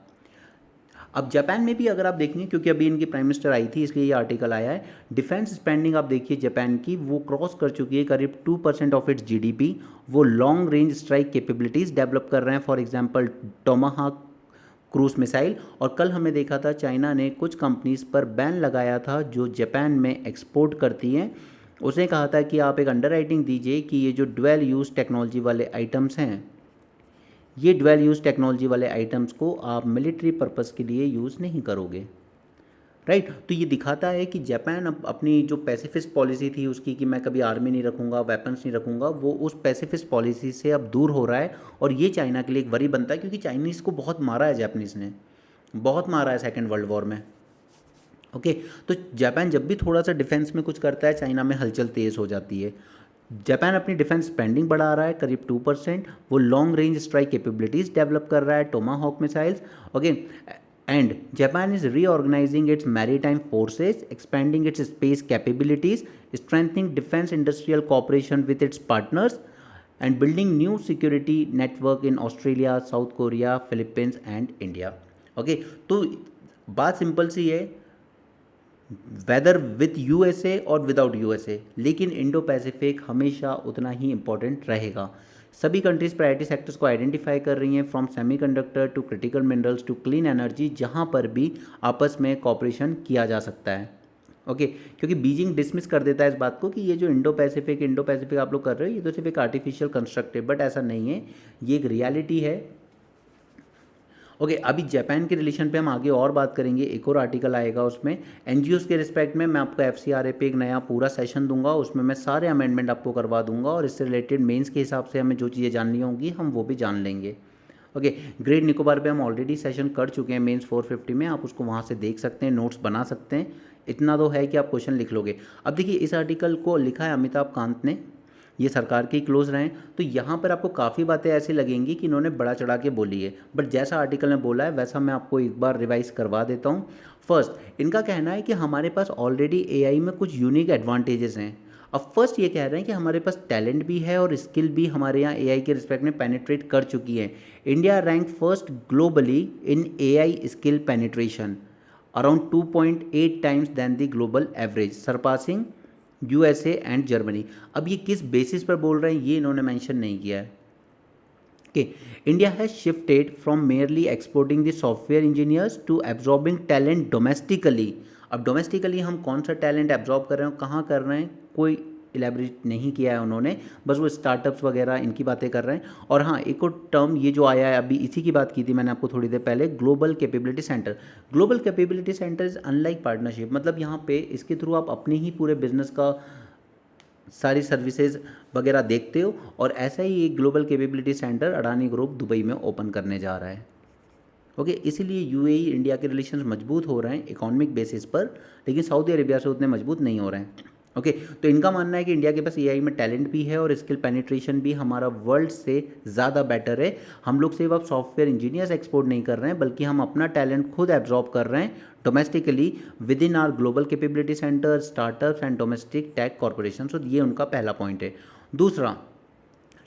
अब जापान में भी अगर आप देखेंगे, क्योंकि अभी इनकी प्राइम मिनिस्टर आई थी इसलिए ये आर्टिकल आया है, डिफेंस स्पेंडिंग आप देखिए जापान की, वो क्रॉस कर चुकी है करीब 2% ऑफ इट्स जीडीपी। वो long range strike capabilities develop कर रहे हैं, फॉर एग्जांपल टोमाहाक क्रूज मिसाइल। और कल हमने देखा था चाइना ने कुछ कंपनीज पर बैन लगाया था जो जापान में एक्सपोर्ट करती हैं। उसने कहा था कि आप एक अंडर राइटिंग दीजिए कि ये जो ड्वेल यूज़ टेक्नोलॉजी वाले आइटम्स हैं, ये ड्वेल यूज़ टेक्नोलॉजी वाले आइटम्स को आप मिलिट्री पर्पस के लिए यूज़ नहीं करोगे, राइट। तो ये दिखाता है कि जापान अपनी जो पैसिफिस्ट पॉलिसी थी उसकी, कि मैं कभी आर्मी नहीं रखूँगा, वेपन्स नहीं रखूँगा, वो उस पैसिफिस्ट पॉलिसी से अब दूर हो रहा है। और ये चाइना के लिए एक वरी बनता है, क्योंकि चाइनीज़ को बहुत मारा है, जापानीज़ ने बहुत मारा है सेकेंड वर्ल्ड वॉर में। ओके, तो जापान जब भी थोड़ा सा डिफेंस में कुछ करता है, चाइना में हलचल तेज़ हो जाती है। जापान अपनी डिफेंस स्पेंडिंग बढ़ा रहा है करीब 2%। वो long range strike capabilities develop कर रहा है, Tomahawk missiles. Okay, and Japan is reorganising it's maritime forces, expanding it's space capabilities, strengthening defence industrial cooperation with its partners, and building new security network in Australia, south Korea, Philippines and India. Okay, तो बात simple सी है, weather with USA और without USA, लेकिन Indo Pacific हमेशा उतना ही important रहेगा। सभी countries priority sectors को आइडेंटिफाई कर रही हैं, from semiconductor to critical minerals to clean energy, जहां पर भी आपस में कॉपरेशन किया जा सकता है। ओके, क्योंकि बीजिंग डिसमिस कर देता है इस बात को कि ये जो इंडो पैसिफिक आप लोग कर रहे हो, ये तो सिर्फ एक आर्टिफिशियल कंस्ट्रक्ट है, बट ऐसा नहीं है, ये एक रियलिटी है। ओके, अभी जापान के रिलेशन पे हम आगे और बात करेंगे, एक और आर्टिकल आएगा उसमें। एनजीओस के रिस्पेक्ट में मैं आपको एफसीआरए पे एक नया पूरा सेशन दूंगा, उसमें मैं सारे अमेंडमेंट आपको करवा दूंगा, और इससे रिलेटेड मेंस के हिसाब से हमें जो चीज़ें जाननी होंगी हम वो भी जान लेंगे। ओके, ग्रेट निकोबार पे हम ऑलरेडी सेशन कर चुके हैं मेंस 450 में, आप उसको वहाँ से देख सकते हैं, नोट्स बना सकते हैं। इतना तो है कि आप क्वेश्चन लिख लोगे। अब देखिए, इस आर्टिकल को लिखा है अमिताभ कांत ने, ये सरकार के ही क्लोज रहे हैं, तो यहाँ पर आपको काफ़ी बातें ऐसी लगेंगी कि इन्होंने बड़ा चढ़ा के बोली है, बट जैसा आर्टिकल ने बोला है वैसा मैं आपको एक बार रिवाइज करवा देता हूँ। फर्स्ट, इनका कहना है कि हमारे पास ऑलरेडी एआई में कुछ यूनिक एडवांटेजेस हैं। अब फर्स्ट ये कह रहे हैं कि हमारे पास टैलेंट भी है और स्किल भी हमारे यहाँ एआई के रिस्पेक्ट में पेनिट्रेट कर चुकी है। India rank first globally in AI skill penetration, around 2.8 times than the global average, surpassing USA and Germany. अब ये किस बेसिस पर बोल रहे हैं ये इन्होंने मेंशन नहीं किया है। Okay, India has shifted from merely exporting the software engineers to absorbing talent domestically. अब डोमेस्टिकली हम कौन सा टैलेंट एब्जॉर्ब कर रहे हैं, कहाँ कर रहे हैं, कोई इलेबरेट नहीं किया है उन्होंने, बस वो स्टार्टअप्स वगैरह इनकी बातें कर रहे हैं। और हाँ, एक और टर्म ये जो आया है, अभी इसी की बात की थी मैंने आपको थोड़ी देर पहले, global capability centre. Global capability centre is unlike partnership, मतलब यहाँ पे इसके थ्रू आप अपने ही पूरे बिजनेस का सारी सर्विसेज वगैरह देखते हो, और ऐसा ही एक global capability centre Adani group Dubai में ओपन करने जा रहा है। ओके, इसीलिए यूएई इंडिया के रिलेशंस मजबूत हो रहे हैं इकोनॉमिक बेसिस पर, लेकिन सऊदी अरेबिया से उतने मजबूत नहीं हो रहे हैं। ओके, तो इनका मानना है कि इंडिया के पास एआई में टैलेंट भी है और स्किल पेनिट्रेशन भी हमारा वर्ल्ड से ज़्यादा बेटर है। हम लोग सिर्फ अब सॉफ्टवेयर इंजीनियर्स एक्सपोर्ट नहीं कर रहे हैं, बल्कि हम अपना टैलेंट खुद एब्जॉर्ब कर रहे हैं domestically within our global capability centre, startups and domestic tech corporation. तो ये उनका पहला पॉइंट है। दूसरा,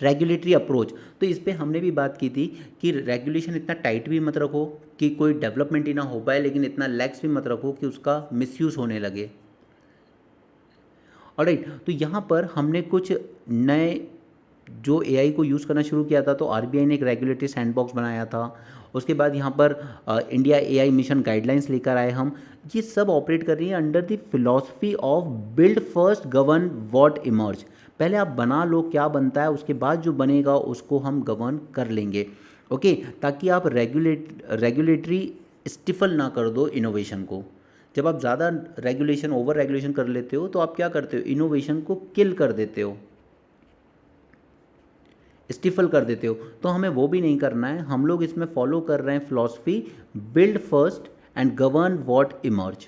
रेगुलेटरी अप्रोच, तो इस पे हमने भी बात की थी कि रेगुलेशन इतना टाइट भी मत रखो कि कोई डेवलपमेंट ही ना हो पाए, लेकिन इतना लैक्स भी मत रखो कि उसका मिसयूज़ होने लगे। ऑलराइट, तो यहाँ पर हमने कुछ नए जो एआई को यूज़ करना शुरू किया था, तो आरबीआई ने एक रेगुलेटरी सैंडबॉक्स बनाया था। उसके बाद यहाँ पर इंडिया एआई मिशन गाइडलाइंस लेकर आए हम। ये सब ऑपरेट कर रही है under the philosophy of build first govern what emerge. पहले आप बना लो क्या बनता है, उसके बाद जो बनेगा उसको हम गवर्न कर लेंगे। ओके, ताकि आप रेगुलेटरी स्टिफल ना कर दो इनोवेशन को। जब आप ज़्यादा रेगुलेशन ओवर रेगुलेशन कर लेते हो तो आप क्या करते हो, इनोवेशन को किल कर देते हो, स्टिफल कर देते हो। तो हमें वो भी नहीं करना है, हम लोग इसमें फॉलो कर रहे हैं philosophy build first and govern what emerge.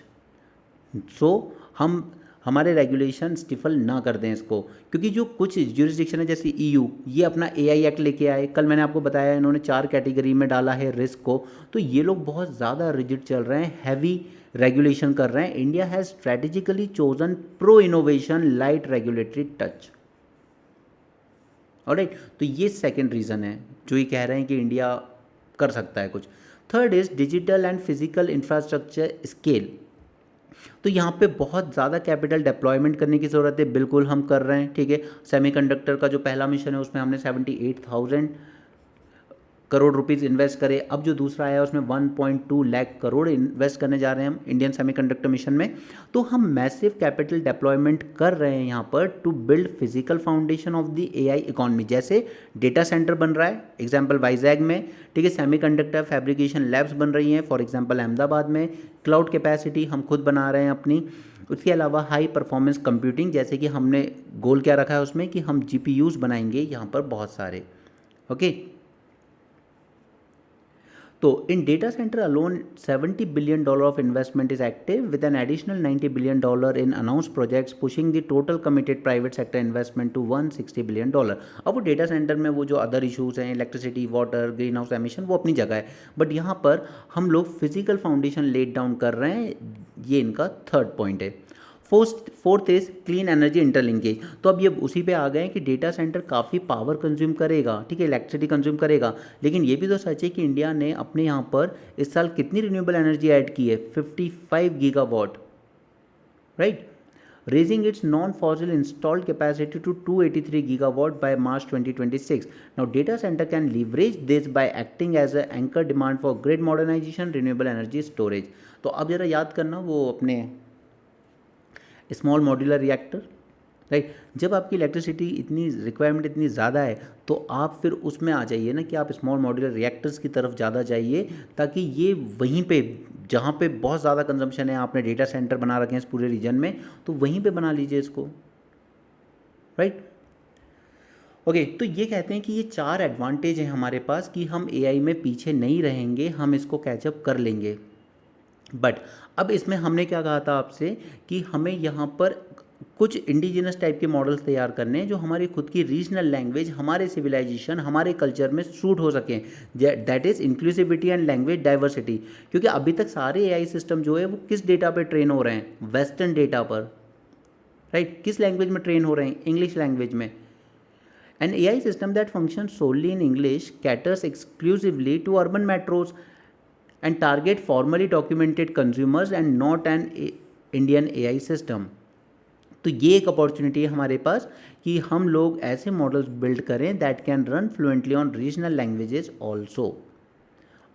So हम हमारे रेगुलेशन स्टिफल ना कर दें इसको, क्योंकि जो कुछ ज्यूरिसडिक्शन है जैसे ईयू, ये अपना एआई एक्ट लेके आए। कल मैंने आपको बताया इन्होंने 4 कैटेगरी में डाला है रिस्क को। तो ये लोग बहुत ज़्यादा रिजिड चल रहे हैं, हैवी रेगुलेशन कर रहे हैं। India has strategically chosen pro innovation light regulatory touch. Alright, तो ये सेकंड रीज़न है जो ये कह रहे हैं कि इंडिया कर सकता है कुछ। Third is digital and physical infrastructure scale. तो यहाँ पे बहुत ज़्यादा कैपिटल डिप्लॉयमेंट करने की ज़रूरत है, बिल्कुल हम कर रहे हैं। ठीक है, सेमीकंडक्टर का जो पहला मिशन है उसमें हमने 78,000 करोड़ रुपीज़ इन्वेस्ट करे। अब जो दूसरा आया उसमें 1.2 लाख करोड़ इन्वेस्ट करने जा रहे हैं हम इंडियन सेमीकंडक्टर मिशन में। तो हम मैसिव कैपिटल डिप्लॉयमेंट कर रहे हैं यहाँ पर to build physical foundation of the AI economy. जैसे डेटा सेंटर बन रहा है एग्जाम्पल वाइजैग में, ठीक है, सेमीकंडक्टर फैब्रिकेशन लैब्स बन रही हैं फॉर एग्जाम्पल अहमदाबाद में, क्लाउड कैपेसिटी हम खुद बना रहे हैं अपनी। उसके अलावा हाई परफॉर्मेंस कंप्यूटिंग, जैसे कि हमने गोल क्या रखा है उसमें कि हम जीपीयूज बनाएंगे यहाँ पर बहुत सारे। ओके, तो in data center alone $70 billion of investment is active with an additional $90 billion in announced projects pushing the total committed private sector investment to $160 billion। अब वो डेटा सेंटर में वो जो अदर इश्यूज हैं electricity, water, green house emission, वो अपनी जगह है, बट यहाँ पर हम लोग फिजिकल फाउंडेशन लेट डाउन कर रहे हैं। ये इनका थर्ड पॉइंट है। Fourth is clean energy interlinkage. तो अब ये उसी पे आ गए कि डेटा सेंटर काफ़ी पावर कंज्यूम करेगा, ठीक है, इलेक्ट्रिसिटी कंज्यूम करेगा, लेकिन ये भी तो सच है कि इंडिया ने अपने यहाँ पर इस साल कितनी रिन्यूएबल एनर्जी ऐड की है, 55 gigawatt, right, raising its non-fossil installed capacity to 283 gigawatt by March 2026. Now, data center can leverage this by acting as an anchor demand for grid modernization, renewable energy storage. तो अब जरा याद करना वो अपने small modular reactor, right. जब आपकी electricity इतनी रिक्वायरमेंट इतनी ज़्यादा है तो आप फिर उसमें आ जाइए ना कि आप स्मॉल मॉड्यूलर रिएक्टर्स की तरफ ज़्यादा जाइए, ताकि ये वहीं पे जहाँ पे बहुत ज़्यादा कंजम्पशन है, आपने डेटा सेंटर बना रखे हैं इस पूरे रीजन में, तो वहीं पे बना लीजिए इसको, राइट। ओके, तो ये कहते हैं कि ये 4 एडवांटेज हैं हमारे पास कि हम एआई में पीछे नहीं रहेंगे, हम इसको कैचअप कर लेंगे। बट अब इसमें हमने क्या कहा था आपसे कि हमें यहाँ पर कुछ इंडिजिनस टाइप के मॉडल्स तैयार करने हैं जो हमारी खुद की रीजनल लैंग्वेज, हमारे सिविलाइजेशन, हमारे कल्चर में सूट हो सकें। That is inclusivity and language diversity. क्योंकि अभी तक सारे एआई सिस्टम जो है वो किस डेटा पर ट्रेन हो रहे हैं, वेस्टर्न डेटा पर, राइट। किस लैंग्वेज में ट्रेन हो रहे हैं, इंग्लिश लैंग्वेज में। An AI system that functions solely in English caters exclusively to urban metros and target formally documented consumers and not an Indian AI system। तो ये एक अपॉर्चुनिटी है हमारे पास कि हम लोग ऐसे मॉडल्स बिल्ड करें that can run fluently on regional languages also.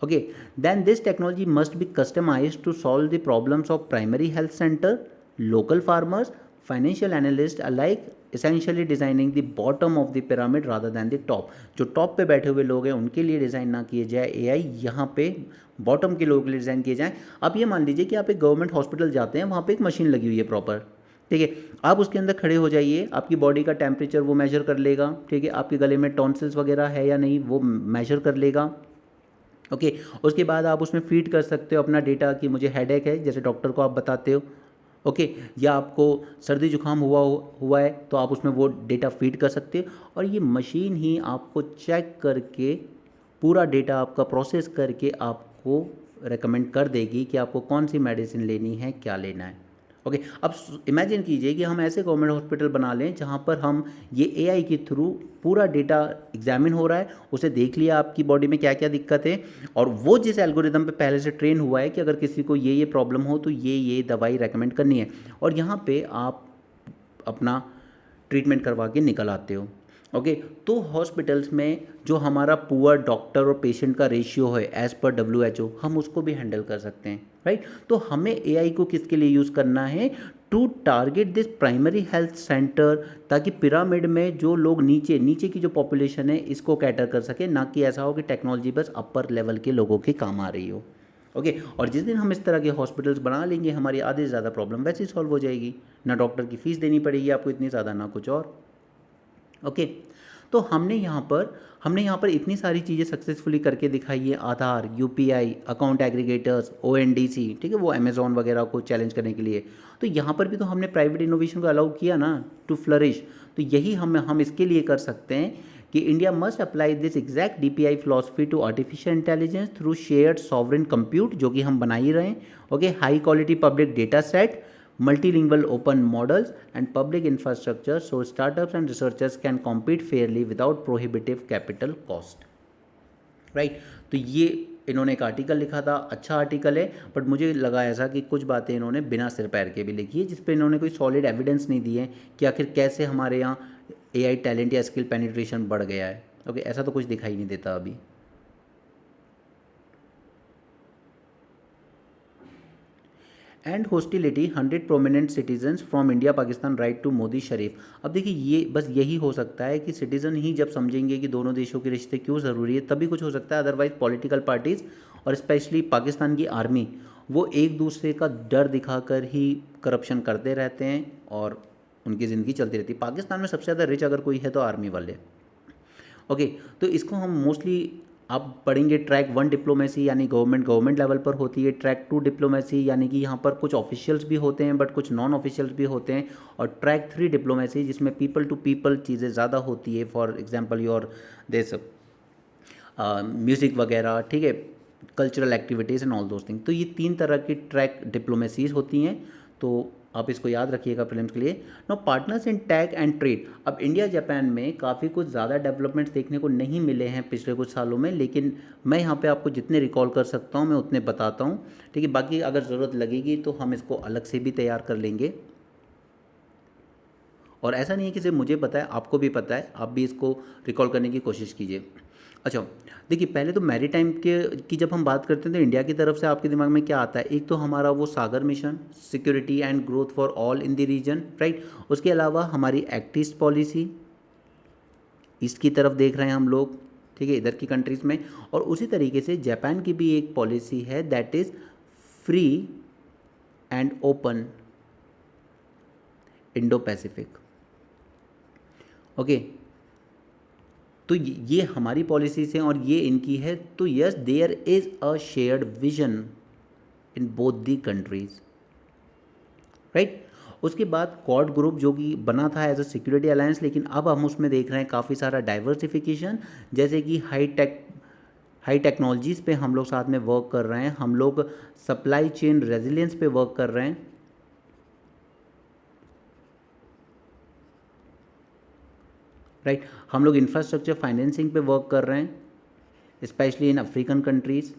Okay, then this technology must be customised to solve the problems of primary health centre, local farmers, financial analyst alike, essentially designing the bottom of the pyramid rather than the top. जो top पे बैठे हुए लोग हैं उनके लिए design ना किए जाए एआई, यहाँ पे बॉटम के लोगों के लिए डिज़ाइन किए जाएँ। आप ये मान लीजिए कि आप एक गवर्नमेंट हॉस्पिटल जाते हैं, वहाँ पे एक मशीन लगी हुई है प्रॉपर, ठीक है, आप उसके अंदर खड़े हो जाइए, आपकी बॉडी का टेम्परेचर वो मेजर कर लेगा, ठीक है, आपके गले में टॉन्सिल्स वगैरह है या नहीं वो मेजर कर लेगा। ओके, उसके बाद आप उसमें फीड कर सकते हो अपना डेटा कि मुझे हेडेक है, जैसे डॉक्टर को आप बताते हो, ओके, या आपको सर्दी जुकाम हुआ है तो आप उसमें वो डेटा फीड कर सकते हो, और ये मशीन ही आपको चेक करके पूरा डेटा आपका प्रोसेस करके आपको रेकमेंड कर देगी कि आपको कौन सी मेडिसिन लेनी है, क्या लेना है। ओके, अब इमेजिन कीजिए कि हम ऐसे गवर्नमेंट हॉस्पिटल बना लें जहाँ पर हम ये एआई के थ्रू पूरा डेटा एग्जामिन हो रहा है, उसे देख लिया आपकी बॉडी में क्या क्या दिक्कत है, और वो जिस एल्गोरिदम पे पहले से ट्रेन हुआ है कि अगर किसी को ये प्रॉब्लम हो तो ये दवाई रेकमेंड करनी है, और यहाँ पे आप अपना ट्रीटमेंट करवा के निकल आते हो। ओके, तो हॉस्पिटल्स में जो हमारा पुअर डॉक्टर और पेशेंट का रेशियो है एज़ पर WHO, हम उसको भी हैंडल कर सकते हैं, राइट। तो हमें एआई को किसके लिए यूज़ करना है? To target this primary health centre, ताकि पिरामिड में जो लोग नीचे नीचे की जो पॉपुलेशन है इसको कैटर कर सके, ना कि ऐसा हो कि टेक्नोलॉजी बस अपर लेवल के लोगों के काम आ रही हो। ओके, और जिस दिन हम इस तरह के हॉस्पिटल्स बना लेंगे, हमारी आधे से ज़्यादा प्रॉब्लम वैसे ही सॉल्व हो जाएगी, ना डॉक्टर की फ़ीस देनी पड़ेगी आपको इतनी ज़्यादा, ना कुछ और। ओके, तो हमने यहाँ पर इतनी सारी चीज़ें सक्सेसफुली करके दिखाई है। आधार, यूपीआई, अकाउंट एग्रीगेटर्स, ओएनडीसी, ठीक है, वो अमेजोन वगैरह को चैलेंज करने के लिए। तो यहाँ पर भी तो हमने प्राइवेट इनोवेशन को अलाउ किया ना, टू फ्लरिश। तो यही हम इसके लिए कर सकते हैं कि India must apply this exact DPI philosophy to artificial intelligence through shared sovereign compute, जो कि हम बना ही रहे हैं। Okay, high quality public data set, multilingual open models and public infrastructure so startups and researchers can compete fairly without prohibitive capital cost, right। तो ये इन्होंने एक आर्टिकल लिखा था, अच्छा आर्टिकल है, बट मुझे लगा ऐसा कि कुछ बातें इन्होंने बिना सिर पैर के भी लिखी है, जिस पे इन्होंने कोई सॉलिड एविडेंस नहीं दिए कि आखिर कैसे हमारे यहाँ AI टैलेंट या स्किल पेनिट्रेशन बढ़ गया है। ओके, ऐसा तो कुछ दिखाई नहीं देता अभी। And hostility 100 prominent citizens from India Pakistan write to Modi Sharif. अब देखिए, ये बस यही हो सकता है कि सिटीज़न ही जब समझेंगे कि दोनों देशों के रिश्ते क्यों ज़रूरी है, तभी कुछ हो सकता है। अदरवाइज़ पॉलिटिकल पार्टीज़ और स्पेशली पाकिस्तान की आर्मी, वो एक दूसरे का डर दिखाकर ही करप्शन करते रहते हैं और उनकी ज़िंदगी चलती रहती है। पाकिस्तान में सबसे ज़्यादा रिच अगर कोई है तो आर्मी वाले। ओके, तो इसको हम मोस्टली आप पढ़ेंगे ट्रैक 1 डिप्लोमेसी, यानी गवर्नमेंट लेवल पर होती है। ट्रैक 2 डिप्लोमेसी, यानी कि यहाँ पर कुछ ऑफिशियल्स भी होते हैं बट कुछ नॉन ऑफिशियल्स भी होते हैं। और ट्रैक 3 डिप्लोमेसी, जिसमें पीपल टू पीपल चीज़ें ज़्यादा होती है, for example your this music वगैरह, ठीक है, cultural activities and all those thing. तो ये 3 तरह की ट्रैक डिप्लोमेसीज होती हैं, तो आप इसको याद रखिएगा प्रीलिम्स के लिए। No partners in tag and trade. अब इंडिया जापान में काफ़ी कुछ ज़्यादा डेवलपमेंट्स देखने को नहीं मिले हैं पिछले कुछ सालों में, लेकिन मैं यहाँ पे आपको जितने रिकॉल कर सकता हूँ मैं उतने बताता हूँ, ठीक है। बाकी अगर ज़रूरत लगेगी तो हम इसको अलग से भी तैयार कर लेंगे। और ऐसा नहीं है कि सिर्फ मुझे पता है, आपको भी पता है, आप भी इसको रिकॉल करने की कोशिश कीजिए। अच्छा, देखिए, पहले तो मैरीटाइम के की जब हम बात करते हैं तो इंडिया की तरफ से आपके दिमाग में क्या आता है? एक तो हमारा वो Sagar mission, security and growth for all in the region, right. उसके अलावा हमारी एक्ट ईस्ट पॉलिसी, ईस्ट की तरफ देख रहे हैं हम लोग, ठीक है, इधर की कंट्रीज़ में। और उसी तरीके से जापान की भी एक पॉलिसी है, that is free and open Indo Pacific. Okay, तो ये हमारी पॉलिसीज हैं और ये इनकी है। तो yes, there is a shared vision in both the countries, right. उसके बाद क्वाड ग्रुप जो कि बना था एज अ सिक्योरिटी अलायंस, लेकिन अब हम उसमें देख रहे हैं काफ़ी सारा डाइवर्सिफिकेशन, जैसे कि हाई टेक्नोलॉजीज़ पे हम लोग साथ में वर्क कर रहे हैं, हम लोग सप्लाई चेन रेजिलियंस पे वर्क कर रहे हैं, राइट। हम लोग इंफ्रास्ट्रक्चर फाइनेंसिंग पे वर्क कर रहे हैं, specially in African countries.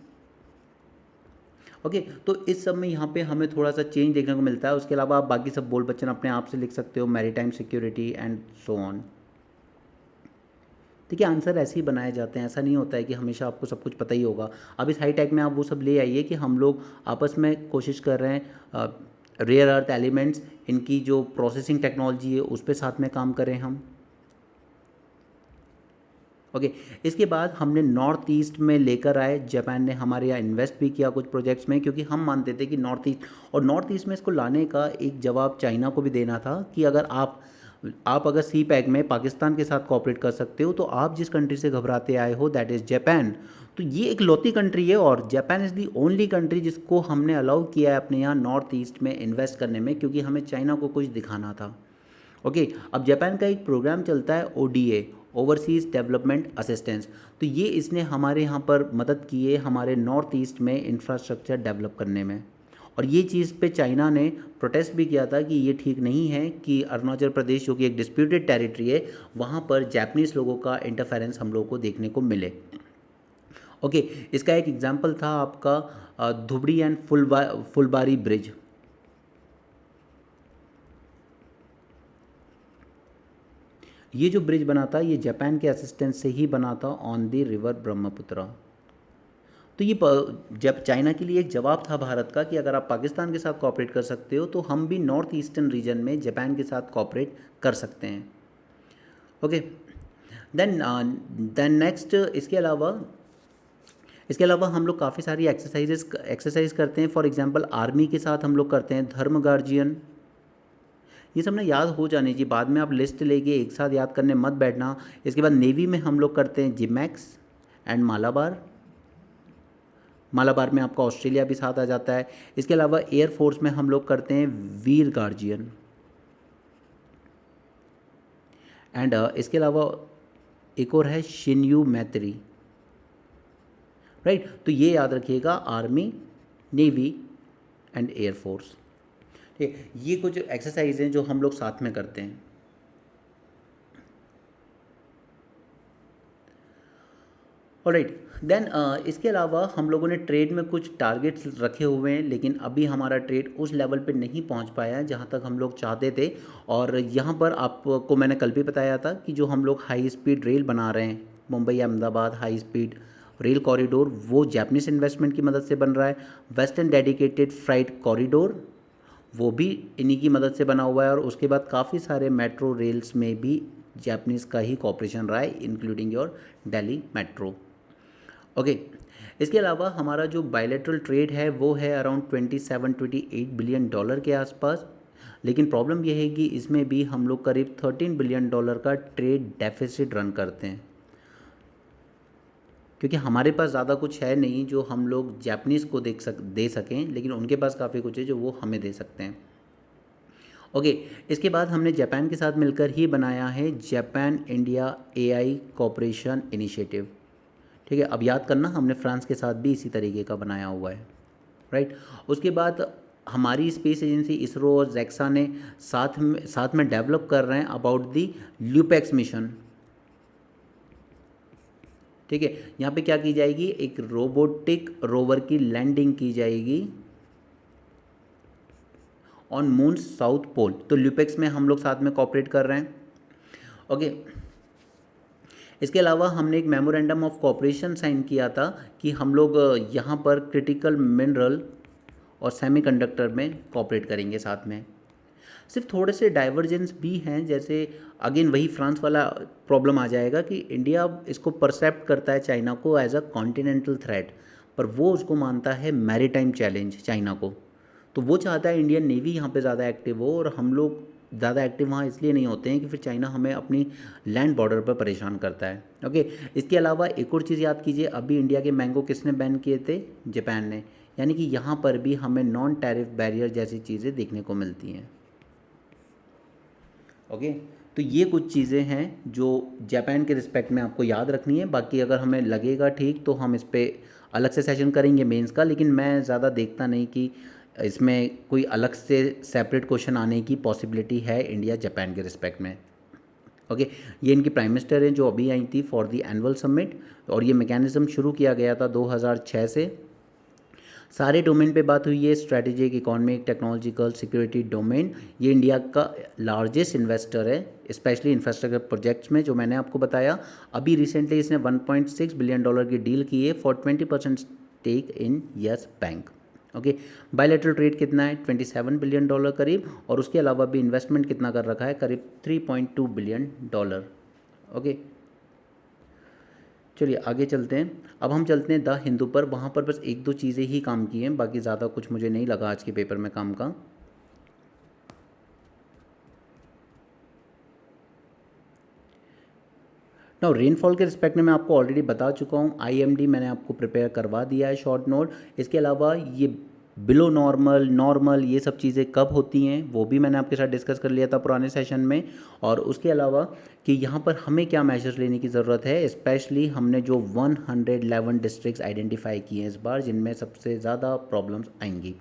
Okay, तो इस सब में यहाँ पे हमें थोड़ा सा चेंज देखने को मिलता है। उसके अलावा आप बाकी सब बोल बच्चन अपने आप से लिख सकते हो, maritime security and so on. देखिए, आंसर ऐसे ही बनाए जाते हैं, ऐसा नहीं होता है कि हमेशा आपको सब कुछ पता ही होगा। अब इस हाई टेक में आप वो सब ले आइए कि हम लोग आपस में कोशिश कर रहे हैं रेयर अर्थ एलिमेंट्स, इनकी जो प्रोसेसिंग टेक्नोलॉजी है उस पर साथ में काम करें हम। ओके, इसके बाद हमने नॉर्थ ईस्ट में लेकर आए, जापान ने हमारे यहाँ इन्वेस्ट भी किया कुछ प्रोजेक्ट्स में, क्योंकि हम मानते थे कि नॉर्थ ईस्ट में इसको लाने का एक जवाब चाइना को भी देना था कि अगर आप अगर सी पैक में पाकिस्तान के साथ कोऑपरेट कर सकते हो तो आप जिस कंट्री से घबराते आए हो, दैट इज़ जापान। तो ये एक लौती कंट्री है और Japan is the only country जिसको हमने अलाउ किया है अपने यहाँ नॉर्थ ईस्ट में इन्वेस्ट करने में, क्योंकि हमें चाइना को कुछ दिखाना था। ओके, अब जापान का एक प्रोग्राम चलता है ODA, ओवरसीज़ डेवलपमेंट असिस्टेंस। तो ये इसने हमारे यहाँ पर मदद की है हमारे नॉर्थ ईस्ट में इंफ्रास्ट्रक्चर डेवलप करने में। और ये चीज़ पे चाइना ने प्रोटेस्ट भी किया था कि ये ठीक नहीं है कि अरुणाचल प्रदेश जो कि एक डिस्प्यूटेड टेरिटरी है वहाँ पर जापानीज़ लोगों का इंटरफेरेंस हम लोगों को देखने को मिले। ओके, इसका एक एग्जांपल था आपका धुबड़ी एंड फुलबारी ब्रिज। ये जो ब्रिज बना था ये जापान के असिस्टेंस से ही बना था ऑन द रिवर ब्रह्मपुत्र। तो ये जब चाइना के लिए एक जवाब था भारत का कि अगर आप पाकिस्तान के साथ कॉपरेट कर सकते हो तो हम भी नॉर्थ ईस्टर्न रीजन में जापान के साथ कॉपरेट कर सकते हैं। ओके, देन नेक्स्ट इसके अलावा हम लोग काफ़ी सारी एक्सरसाइज करते हैं। फॉर एग्जांपल आर्मी के साथ हम लोग करते हैं धर्म गार्जियन। ये सब ना याद हो जाने चाहिए, बाद में आप लिस्ट लेके एक साथ याद करने मत बैठना। इसके बाद नेवी में हम लोग करते हैं जिमैक्स एंड मालाबार। मालाबार में आपका ऑस्ट्रेलिया भी साथ आ जाता है। इसके अलावा एयरफोर्स में हम लोग करते हैं वीर गार्जियन एंड इसके अलावा एक और है शिन्यू मैत्री, राइट। तो ये याद रखिएगा, आर्मी, नेवी एंड एयरफोर्स। ठीक है, ये कुछ एक्सरसाइज हैं जो हम लोग साथ में करते हैं। ऑलराइट, देन इसके अलावा हम लोगों ने ट्रेड में कुछ टारगेट्स रखे हुए हैं, लेकिन अभी हमारा ट्रेड उस लेवल पे नहीं पहुंच पाया है जहां तक हम लोग चाहते थे। और यहां पर आपको मैंने कल भी बताया था कि जो हम लोग हाई स्पीड रेल बना रहे हैं, Mumbai Ahmedabad high speed rail corridor, वो जापानीज इन्वेस्टमेंट की मदद से बन रहा है। वेस्टर्न डेडिकेटेड फ्राइट कॉरिडोर वो भी इन्हीं की मदद से बना हुआ है। और उसके बाद काफ़ी सारे मेट्रो रेल्स में भी जापानीज़ का ही कॉपरेशन रहा है, including your Delhi metro. Okay, इसके अलावा हमारा जो बायलैटरल ट्रेड है वो है अराउंड 27-28 बिलियन डॉलर के आसपास। लेकिन प्रॉब्लम यह है कि इसमें भी हम लोग करीब 13 बिलियन डॉलर का ट्रेड डेफिसिट रन करते हैं, क्योंकि हमारे पास ज़्यादा कुछ है नहीं जो हम लोग जापानीज़ को दे सकें, लेकिन उनके पास काफ़ी कुछ है जो वो हमें दे सकते हैं। ओके, इसके बाद हमने जापान के साथ मिलकर ही बनाया है Japan India AI cooperation initiative. ठीक है, अब याद करना हमने फ्रांस के साथ भी इसी तरीके का बनाया हुआ है, राइट। उसके बाद हमारी स्पेस एजेंसी इसरो और जैक्सा ने साथ में डेवलप कर रहे हैं अबाउट दी ल्यूपेक्स मिशन। ठीक है, यहाँ पे क्या की जाएगी, एक रोबोटिक रोवर की लैंडिंग की जाएगी ऑन मून साउथ पोल। तो ल्यूपेक्स में हम लोग साथ में कॉपरेट कर रहे हैं। ओके, इसके अलावा हमने एक मेमोरेंडम ऑफ कॉपरेशन साइन किया था कि हम लोग यहाँ पर क्रिटिकल मिनरल और सेमीकंडक्टर में कॉपरेट करेंगे साथ में। सिर्फ थोड़े से डाइवर्जेंस भी हैं, जैसे अगेन वही फ्रांस वाला प्रॉब्लम आ जाएगा कि इंडिया इसको परसेप्ट करता है चाइना को एज अ कॉन्टिनेंटल थ्रेट, पर वो उसको मानता है मैरीटाइम चैलेंज चाइना को। तो वो चाहता है इंडियन नेवी यहाँ पे ज़्यादा एक्टिव हो, और हम लोग ज़्यादा एक्टिव वहाँ इसलिए नहीं होते हैं कि फिर चाइना हमें अपनी लैंड बॉर्डर पर परेशान करता है। ओके, इसके अलावा एक और चीज़ याद कीजिए, अभी इंडिया के मैंगो किसने बैन किए थे, जापान ने। यानी कि यहाँ पर भी हमें नॉन टैरिफ बैरियर जैसी चीज़ें देखने को मिलती हैं। ओके, तो ये कुछ चीज़ें हैं जो जापान के रिस्पेक्ट में आपको याद रखनी है। बाकी अगर हमें लगेगा ठीक तो हम इस पर अलग से सेशन करेंगे मेंस का, लेकिन मैं ज़्यादा देखता नहीं कि इसमें कोई अलग से सेपरेट क्वेश्चन आने की पॉसिबिलिटी है इंडिया जापान के रिस्पेक्ट में। ओके, ये इनकी प्राइम मिनिस्टर हैं जो अभी आई थी फॉर दी एनुअल समिट, और ये मैकेनिज़्म शुरू किया गया था 2006 से। सारे डोमेन पे बात हुई है, strategic, economic, technological, security domain. ये इंडिया का लार्जेस्ट इन्वेस्टर है, स्पेशली इंफ्रास्ट्रक्चर प्रोजेक्ट्स में, जो मैंने आपको बताया। अभी रिसेंटली इसने 1.6 बिलियन डॉलर की डील की है for 20% stake in Yes Bank. Okay, bilateral trade कितना है, 27 बिलियन डॉलर करीब, और उसके अलावा भी इन्वेस्टमेंट कितना कर रखा है, करीब 3.2 बिलियन डॉलर। ओके, चलिए आगे चलते हैं। अब हम चलते हैं द हिंदू पर। वहाँ पर बस एक दो चीज़ें ही काम की हैं, बाकी ज़्यादा कुछ मुझे नहीं लगा आज के पेपर में काम का। ना रेनफॉल के रिस्पेक्ट में मैं आपको ऑलरेडी बता चुका हूँ, आईएमडी मैंने आपको प्रिपेयर करवा दिया है शॉर्ट नोट। इसके अलावा ये बिलो नॉर्मल, नॉर्मल, ये सब चीज़ें कब होती हैं वो भी मैंने आपके साथ डिस्कस कर लिया था पुराने सेशन में। और उसके अलावा कि यहाँ पर हमें क्या मेजर्स लेने की ज़रूरत है, स्पेशली हमने जो 111 डिस्ट्रिक्ट्स आइडेंटिफाई किए हैं इस बार, जिनमें सबसे ज़्यादा प्रॉब्लम्स आएंगी।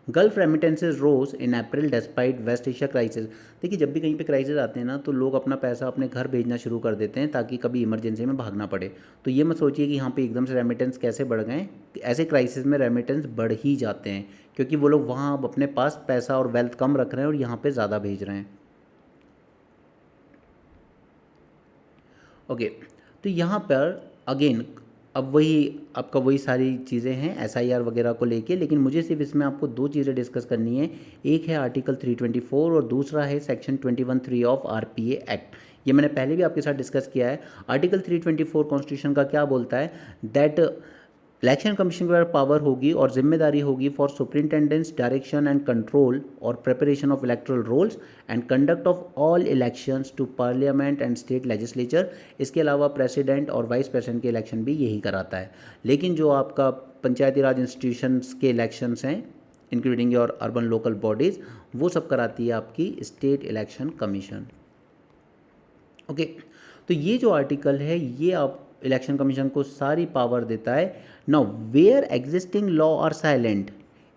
गल्फ रेमिटेंसेज रोज इन अप्रैल डिस्पाइट वेस्ट एशिया क्राइसिस। देखिए जब भी कहीं पे क्राइसिस आते हैं ना तो लोग अपना पैसा अपने घर भेजना शुरू कर देते हैं ताकि कभी इमरजेंसी में भागना पड़े। तो ये मत सोचिए कि यहाँ पे एकदम से रेमिटेंस कैसे बढ़ गए, ऐसे क्राइसिस में रेमिटेंस बढ़ ही जाते हैं क्योंकि वो लोग वहाँ अब अपने पास पैसा और वेल्थ कम रख रहे हैं और यहाँ पे ज़्यादा भेज रहे हैं। ओके, तो यहाँ पर अगेन अब वही आपका वही सारी चीज़ें हैं एसआईआर वगैरह को लेके, लेकिन मुझे सिर्फ इसमें आपको दो चीज़ें डिस्कस करनी है। एक है आर्टिकल 324 और दूसरा है सेक्शन 21(3) ऑफ आरपीए एक्ट। ये मैंने पहले भी आपके साथ डिस्कस किया है। आर्टिकल 324 कॉन्स्टिट्यूशन का क्या बोलता है, दैट इलेक्शन कमीशन के पावर होगी और जिम्मेदारी होगी for superintendence direction and control और preparation of electoral rolls and conduct of all elections to parliament and state legislature. इसके अलावा प्रेसिडेंट और वाइस प्रेसिडेंट के इलेक्शन भी यही कराता है। लेकिन जो आपका पंचायती राज इंस्टीट्यूशंस के इलेक्शंस हैं including your urban local bodies, वो सब कराती है आपकी स्टेट इलेक्शन कमीशन। ओके, तो ये जो आर्टिकल है ये आप इलेक्शन कमीशन को सारी पावर देता है। Now where existing law are silent,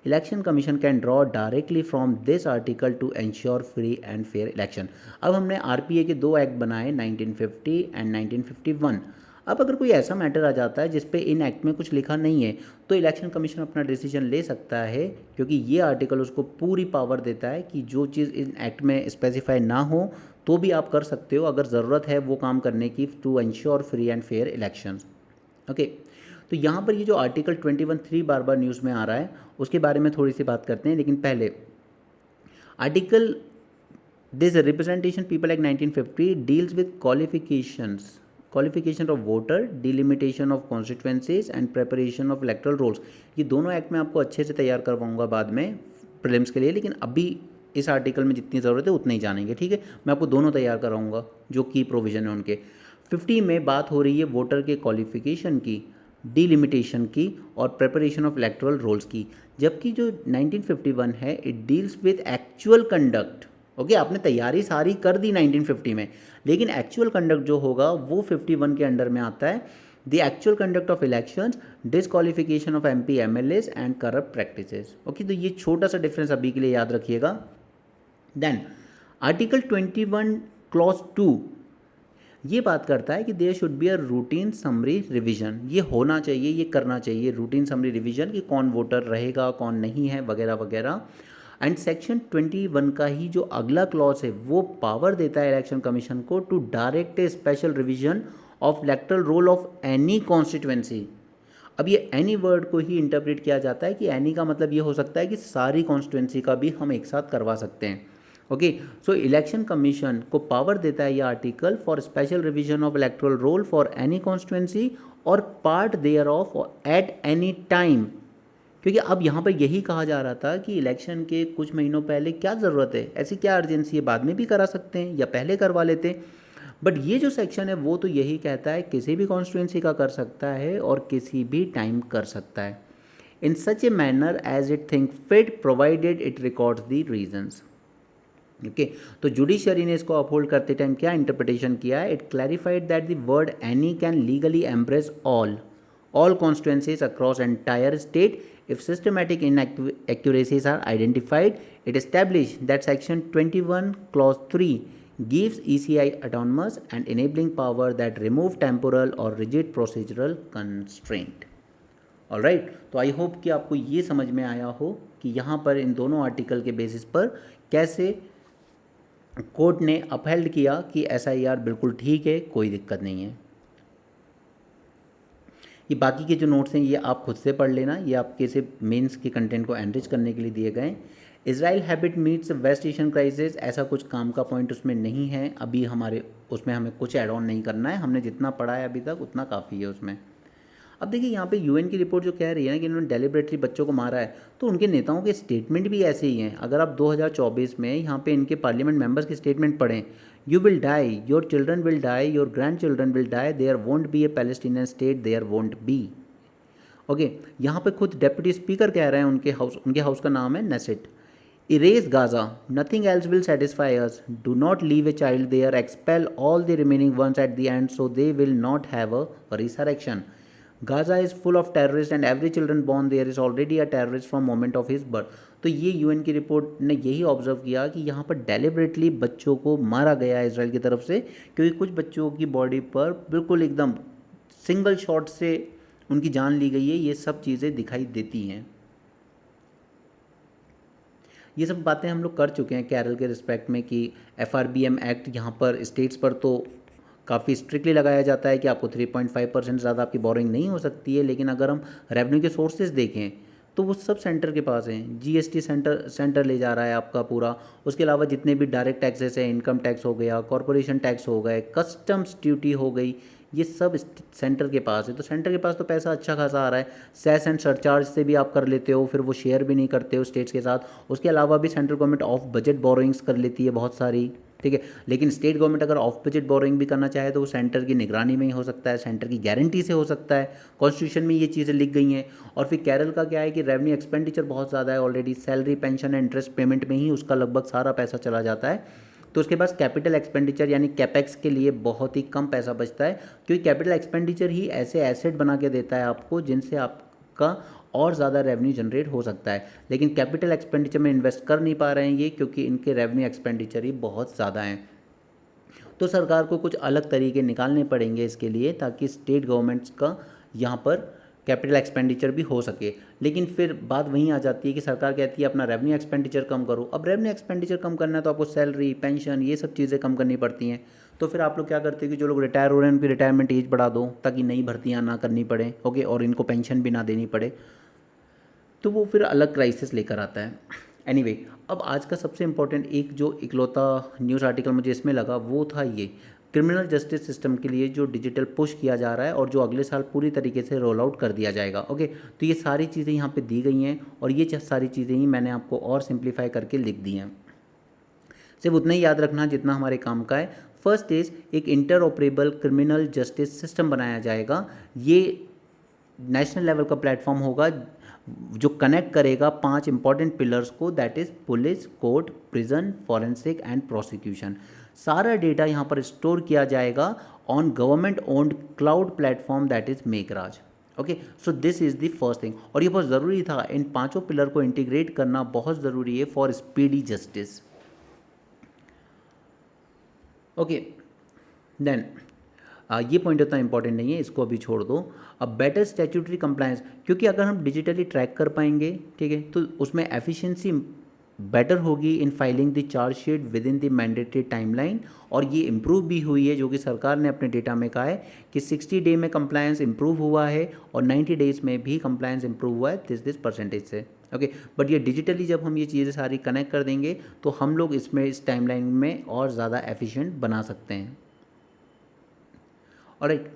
election commission can draw directly from this article to ensure free and fair election. अब हमने आरपीए के दो एक्ट बनाए 1950 एंड 1951। अब अगर कोई ऐसा मैटर आ जाता है जिस पे इन एक्ट में कुछ लिखा नहीं है तो इलेक्शन कमीशन अपना डिसीजन ले सकता है, क्योंकि ये आर्टिकल उसको पूरी पावर देता है कि जो चीज़ इन एक्ट में स्पेसिफाई ना हो तो भी आप कर सकते हो अगर ज़रूरत है वो काम करने की, to ensure free and fair elections. Okay, तो यहाँ पर ये जो आर्टिकल 21(3) बार बार न्यूज़ में आ रहा है उसके बारे में थोड़ी सी बात करते हैं। लेकिन पहले article this representation people act 1950 deals with qualification of voter, delimitation of constituencies and preparation of electoral rolls. ये दोनों एक्ट मैं आपको अच्छे से तैयार करवाऊंगा बाद में प्रीलिम्स के लिए, लेकिन अभी इस आर्टिकल में जितनी ज़रूरत है उतना ही जानेंगे, ठीक है। मैं आपको दोनों तैयार कराऊंगा जो की प्रोविज़न है उनके। 50 में बात हो रही है वोटर के क्वालिफिकेशन की, डिलिमिटेशन की और प्रिपरेशन ऑफ इलेक्टोरल रोल्स की, जबकि जो 1951 है it deals with actual conduct. Okay, आपने तैयारी सारी कर दी 1950 में, लेकिन एक्चुअल कंडक्ट जो होगा वो 51 के अंडर में आता है। The actual conduct of elections, disqualification of MP MLAs and corrupt practices. Okay, तो ये छोटा सा डिफरेंस अभी के लिए याद रखिएगा। देन आर्टिकल 21 क्लॉज 2 ये बात करता है कि there should be a routine summary revision. ये होना चाहिए, ये करना चाहिए रूटीन समरी रिवीजन कि कौन वोटर रहेगा कौन नहीं है वगैरह वगैरह। एंड सेक्शन 21 का ही जो अगला क्लॉज है वो पावर देता है इलेक्शन कमीशन को to direct a special revision of electoral roll of any constituency. अब ये एनी वर्ड को ही इंटरप्रेट किया जाता है कि एनी का मतलब ये हो सकता है कि सारी कॉन्स्टिट्यूएंसी का भी हम एक साथ करवा सकते हैं। ओके, सो इलेक्शन कमीशन को पावर देता है ये article for special revision of electoral roll for any constituency or part thereof at any time. क्योंकि अब यहाँ पर यही कहा जा रहा था कि इलेक्शन के कुछ महीनों पहले क्या ज़रूरत है, ऐसी क्या अर्जेंसी है, बाद में भी करा सकते हैं या पहले करवा लेते हैं। बट ये जो सेक्शन है वो तो यही कहता है किसी भी कॉन्स्टिट्यूएंसी का कर सकता है और किसी भी टाइम कर सकता है, in such a manner as it think fit provided it records the reasons. Okay, तो जुडिशियरी ने इसको अपहोल्ड करते टाइम क्या इंटरप्रिटेशन किया है, it clarified that the word any can legally embrace all constituencies across entire state if systematic inaccuracies are identified. It established that section 21 clause 3 gives ECI autonomous and enabling power that remove temporal or rigid procedural constraint. Alright, तो I hope कि आपको ये समझ में आया हो कि यहाँ पर इन दोनों आर्टिकल के बेसिस पर कैसे कोर्ट ने अपहेल्ड किया कि SIR बिल्कुल ठीक है, कोई दिक्कत नहीं है। ये बाकी के जो नोट्स हैं ये आप खुद से पढ़ लेना, ये आपके से मेंस के कंटेंट को एनरिच करने के लिए दिए गए। Israel habit meets West Asian crisis, ऐसा कुछ काम का पॉइंट उसमें नहीं है अभी, हमारे उसमें हमें कुछ ऐड ऑन नहीं करना है, हमने जितना पढ़ा है अभी तक उतना काफ़ी है उसमें। अब देखिए यहाँ पे UN की रिपोर्ट जो कह रही है ना कि इन्होंने डेलिबरेटली बच्चों को मारा है, तो उनके नेताओं के स्टेटमेंट भी ऐसे ही हैं। अगर आप 2024 में यहाँ पे इनके पार्लियामेंट मेंबर्स के स्टेटमेंट पढ़ें, you will die, your children will die, your grandchildren will die, there won't be a Palestinian state, there won't be. Okay, यहाँ पे खुद डेप्यूटी स्पीकर कह रहे हैं, उनके हाउस का नाम है Knesset. Erase Gaza, nothing else will satisfy us, do not leave a child there, expel all the remaining ones at the end so they will not have a resurrection. Gaza is full of terrorists and every children born there is already a terrorist from moment of his birth। तो तो ये UN की report ने यही observe किया कि यहाँ पर डेलिबरेटली बच्चों को मारा गया है इसराइल की तरफ से, क्योंकि कुछ बच्चों की बॉडी पर बिल्कुल एकदम सिंगल शॉट से उनकी जान ली गई है। ये सब चीज़ें दिखाई देती हैं। ये सब बातें हम लोग कर चुके हैं केरल के रिस्पेक्ट में कि FRBM एक्ट यहाँ पर स्टेट्स पर तो काफ़ी स्ट्रिक्टली लगाया जाता है कि आपको 3.5% ज़्यादा आपकी बोरिंग नहीं हो सकती है, लेकिन अगर हम रेवेन्यू के सोर्सेज देखें तो वो सब सेंटर के पास हैं। GST सेंटर ले जा रहा है आपका पूरा। उसके अलावा जितने भी डायरेक्ट टैक्सेस हैं, इनकम टैक्स हो गया, कॉरपोरेशन टैक्स हो गए, कस्टम्स ड्यूटी हो गई, ये सब सेंटर के पास है। तो सेंटर के पास तो पैसा अच्छा खासा आ रहा है। सेस एंड सरचार्ज से भी आप कर लेते हो, फिर वो शेयर भी नहीं करते हो स्टेट्स के साथ। उसके अलावा भी central government of budget borrowings कर लेती है बहुत सारी, ठीक है। लेकिन स्टेट गवर्नमेंट अगर ऑफ बजट बोरोइंग भी करना चाहे तो वो सेंटर की निगरानी में ही हो सकता है, सेंटर की गारंटी से हो सकता है। कॉन्स्टिट्यूशन में ये चीज़ें लिख गई हैं। और फिर केरल का क्या है कि रेवेन्यू एक्सपेंडिचर बहुत ज़्यादा है already. Salary, pension and interest payment में ही उसका लगभग सारा पैसा चला जाता है। तो उसके पास कैपिटल एक्सपेंडिचर यानी कैपेक्स के लिए बहुत ही कम पैसा बचता है, क्योंकि कैपिटल एक्सपेंडिचर ही ऐसे एसेट बना के देता है आपको जिनसे आपका और ज़्यादा रेवेन्यू जनरेट हो सकता है। लेकिन कैपिटल एक्सपेंडिचर में इन्वेस्ट कर नहीं पा रहे हैं ये, क्योंकि इनके रेवेन्यू एक्सपेंडिचर ही बहुत ज़्यादा हैं। तो सरकार को कुछ अलग तरीके निकालने पड़ेंगे इसके लिए, ताकि स्टेट गवर्नमेंट्स का यहाँ पर कैपिटल एक्सपेंडिचर भी हो सके। लेकिन फिर बात वहीं आ जाती है कि सरकार कहती है अपना रेवेन्यू एक्सपेंडिचर कम करो। अब रेवेन्यू एक्सपेंडिचर कम करना है तो आपको सैलरी, पेंशन, ये सब चीज़ें कम करनी पड़ती हैं। तो फिर आप लोग क्या करते हैं कि जो लोग रिटायर हो रहे हैं उनकी रिटायरमेंट एज बढ़ा दो, ताकि नई भर्तियाँ ना करनी पड़े, ओके, और इनको पेंशन भी ना देनी पड़े। तो वो फिर अलग क्राइसिस लेकर आता है। एनीवे, अब आज का सबसे इम्पोर्टेंट एक जो इकलौता न्यूज़ आर्टिकल मुझे इसमें लगा वो था ये क्रिमिनल जस्टिस सिस्टम के लिए जो डिजिटल पुश किया जा रहा है और जो अगले साल पूरी तरीके से रोल आउट कर दिया जाएगा। ओके, तो ये सारी चीज़ें यहाँ पे दी गई हैं और ये सारी चीज़ें ही मैंने आपको और सिंप्लीफाई करके लिख दी हैं। सिर्फ उतना ही याद रखना जितना हमारे काम का है। फर्स्ट इज एक inter operable criminal justice system बनाया जाएगा। ये नेशनल लेवल का प्लेटफॉर्म होगा जो कनेक्ट करेगा 5 इंपॉर्टेंट पिलर्स को, that is police, court, prison, forensic and prosecution. सारा डेटा यहाँ पर स्टोर किया जाएगा on government owned cloud platform that is MeghRaj. Okay, so this is the first thing. और ये बहुत ज़रूरी था, इन 5 पिलर को इंटीग्रेट करना बहुत ज़रूरी है for speedy justice. Okay, then ये पॉइंट उतना इंपॉर्टेंट नहीं है, इसको अभी छोड़ दो। अब बेटर स्टैट्यूटरी कंप्लायंस, क्योंकि अगर हम डिजिटली ट्रैक कर पाएंगे, ठीक है, तो उसमें एफिशिएंसी बेटर होगी in filing the chargesheet with in the mandatory timeline. और ये इम्प्रूव भी हुई है, जो कि सरकार ने अपने डेटा में कहा है कि 60 डे में कंप्लायंस इम्प्रूव हुआ है और 90 डेज़ में भी कंप्लायंस इम्प्रूव हुआ है दिस परसेंटेज से। ओके, बट ये डिजिटली जब हम ये चीज़ें सारी कनेक्ट कर देंगे तो हम लोग इसमें इस टाइमलाइन में और ज़्यादा एफिशिएंट बना सकते हैं। ऑलराइट,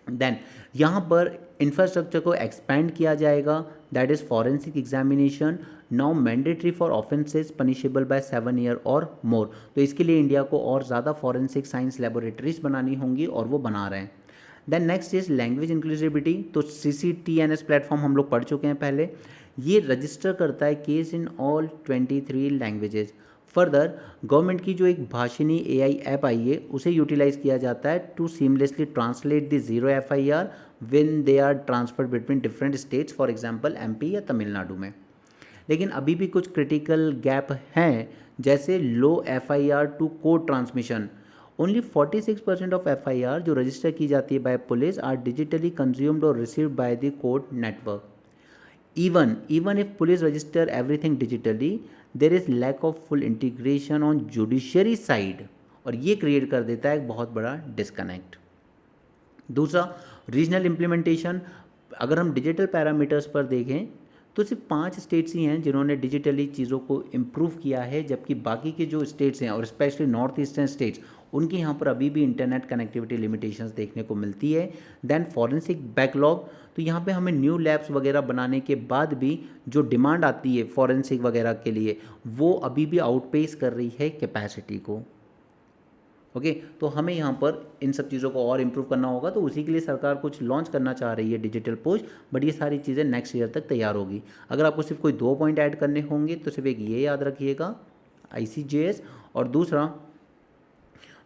देन यहाँ पर इंफ्रास्ट्रक्चर को एक्सपैंड किया जाएगा, that is forensic examination now mandatory for offences punishable by 7 year और मोर। तो इसके लिए इंडिया को और ज़्यादा फॉरेंसिक साइंस लेबोरेटरीज बनानी होंगी और वो बना रहे हैं। Then next is language inclusivity. तो CCTNS प्लेटफॉर्म हम लोग पढ़ चुके हैं पहले। ये रजिस्टर करता है case in all 23 languages. Further government की जो एक भाषिनी AI ऐप आई है उसे यूटिलाइज किया जाता है to seamlessly translate the 0 FIR when they are transferred between different states, for example MP या तमिलनाडु में। लेकिन अभी भी कुछ क्रिटिकल गैप हैं, जैसे low FIR to court transmission. Only 46% of FIR जो रजिस्टर की जाती है by police are digitally consumed और received by the court network. Even if police register everything digitally, there is lack of full integration on judiciary side, और ये create कर देता है एक बहुत बड़ा डिस्कनेक्ट। दूसरा, रीजनल इम्प्लीमेंटेशन। अगर हम डिजिटल पैरामीटर्स पर देखें तो सिर्फ 5 स्टेट्स ही हैं जिन्होंने डिजिटली चीज़ों को इम्प्रूव किया है, जबकि बाकी के जो स्टेट्स हैं और स्पेशली नॉर्थ ईस्टर्न स्टेट्स, उनके यहाँ पर अभी भी इंटरनेट कनेक्टिविटी लिमिटेशंस देखने को मिलती है। Then forensic backlog. तो यहाँ पे हमें न्यू लैब्स वगैरह बनाने के बाद भी जो डिमांड आती है फॉरेंसिक वगैरह के लिए, वो अभी भी आउटपेस कर रही है कैपेसिटी को। ओके, तो हमें यहाँ पर इन सब चीज़ों को और इम्प्रूव करना होगा। तो उसी के लिए सरकार कुछ लॉन्च करना चाह रही है डिजिटल पुश, बट ये सारी चीज़ें नेक्स्ट ईयर तक तैयार होगी। अगर आपको सिर्फ कोई 2 पॉइंट ऐड करने होंगे तो सिर्फ एक ये याद रखिएगा ICJS, और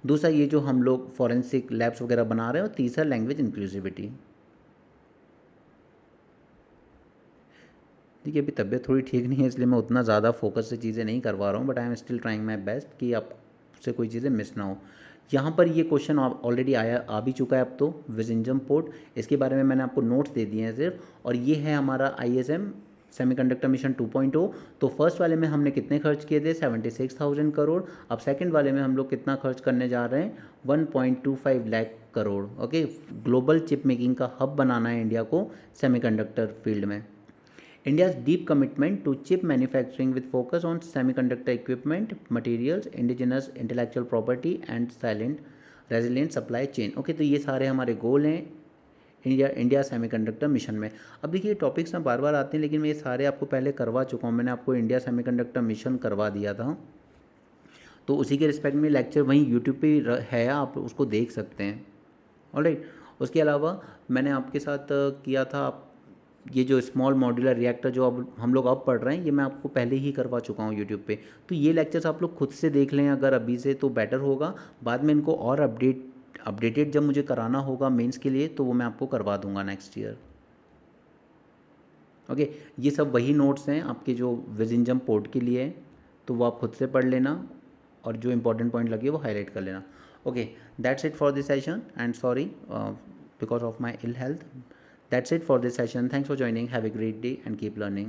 दूसरा ये जो हम लोग फॉरेंसिक लैब्स वगैरह बना रहे हैं, और तीसरा लैंग्वेज इंक्लूसिविटी। देखिए अभी तबीयत थोड़ी ठीक नहीं है, इसलिए मैं उतना ज़्यादा फोकस से चीज़ें नहीं करवा रहा हूँ, but I am still trying my best कि आपसे कोई चीज़ें मिस ना हो। यहाँ पर ये क्वेश्चन ऑलरेडी आ भी चुका है अब तो, विजिंजम पोर्ट, इसके बारे में मैंने आपको नोट्स दे दिए हैं सिर्फ, और ये है हमारा ISM सेमीकंडक्टर मिशन 2.0। तो फर्स्ट वाले में हमने कितने खर्च किए थे, 76,000 करोड़। अब सेकंड वाले में हम लोग कितना खर्च करने जा रहे हैं, 1.25 lakh crore. Okay, global chip making का हब बनाना है इंडिया को सेमीकंडक्टर फील्ड में। India's deep commitment to chip manufacturing with focus on semiconductor equipment, materials, indigenous intellectual property and silent resilient supply chain। Okay, तो ये सारे हमारे गोल हैं इंडिया सेमीकंडक्टर मिशन में। अब देखिए टॉपिक्स ना बार बार आते हैं, लेकिन मैं ये सारे आपको पहले करवा चुका हूँ। मैंने आपको इंडिया सेमीकंडक्टर मिशन करवा दिया था, तो उसी के रिस्पेक्ट में लेक्चर वहीं यूट्यूब पे है, आप उसको देख सकते हैं। ऑलराइट, उसके अलावा मैंने आपके साथ किया था ये जो स्मॉल मॉड्यूलर रिएक्टर जो अब हम लोग अब पढ़ रहे हैं, ये मैं आपको पहले ही करवा चुका हूँ यूट्यूब पे। तो ये लेक्चर्स आप लोग खुद से देख लें अगर अभी से, तो बेटर होगा। बाद में इनको और अपडेटेड जब मुझे कराना होगा मेंस के लिए, तो वो मैं आपको करवा दूंगा नेक्स्ट ईयर। ओके, ये सब वही नोट्स हैं आपके जो विजिंजम पोर्ट के लिए है, तो वो आप खुद से पढ़ लेना और जो इंपॉर्टेंट पॉइंट लगे वो हाईलाइट कर लेना। Okay, that's it for this session and sorry because of my ill health. That's it for this session. Thanks for joining. Have a great day and keep learning.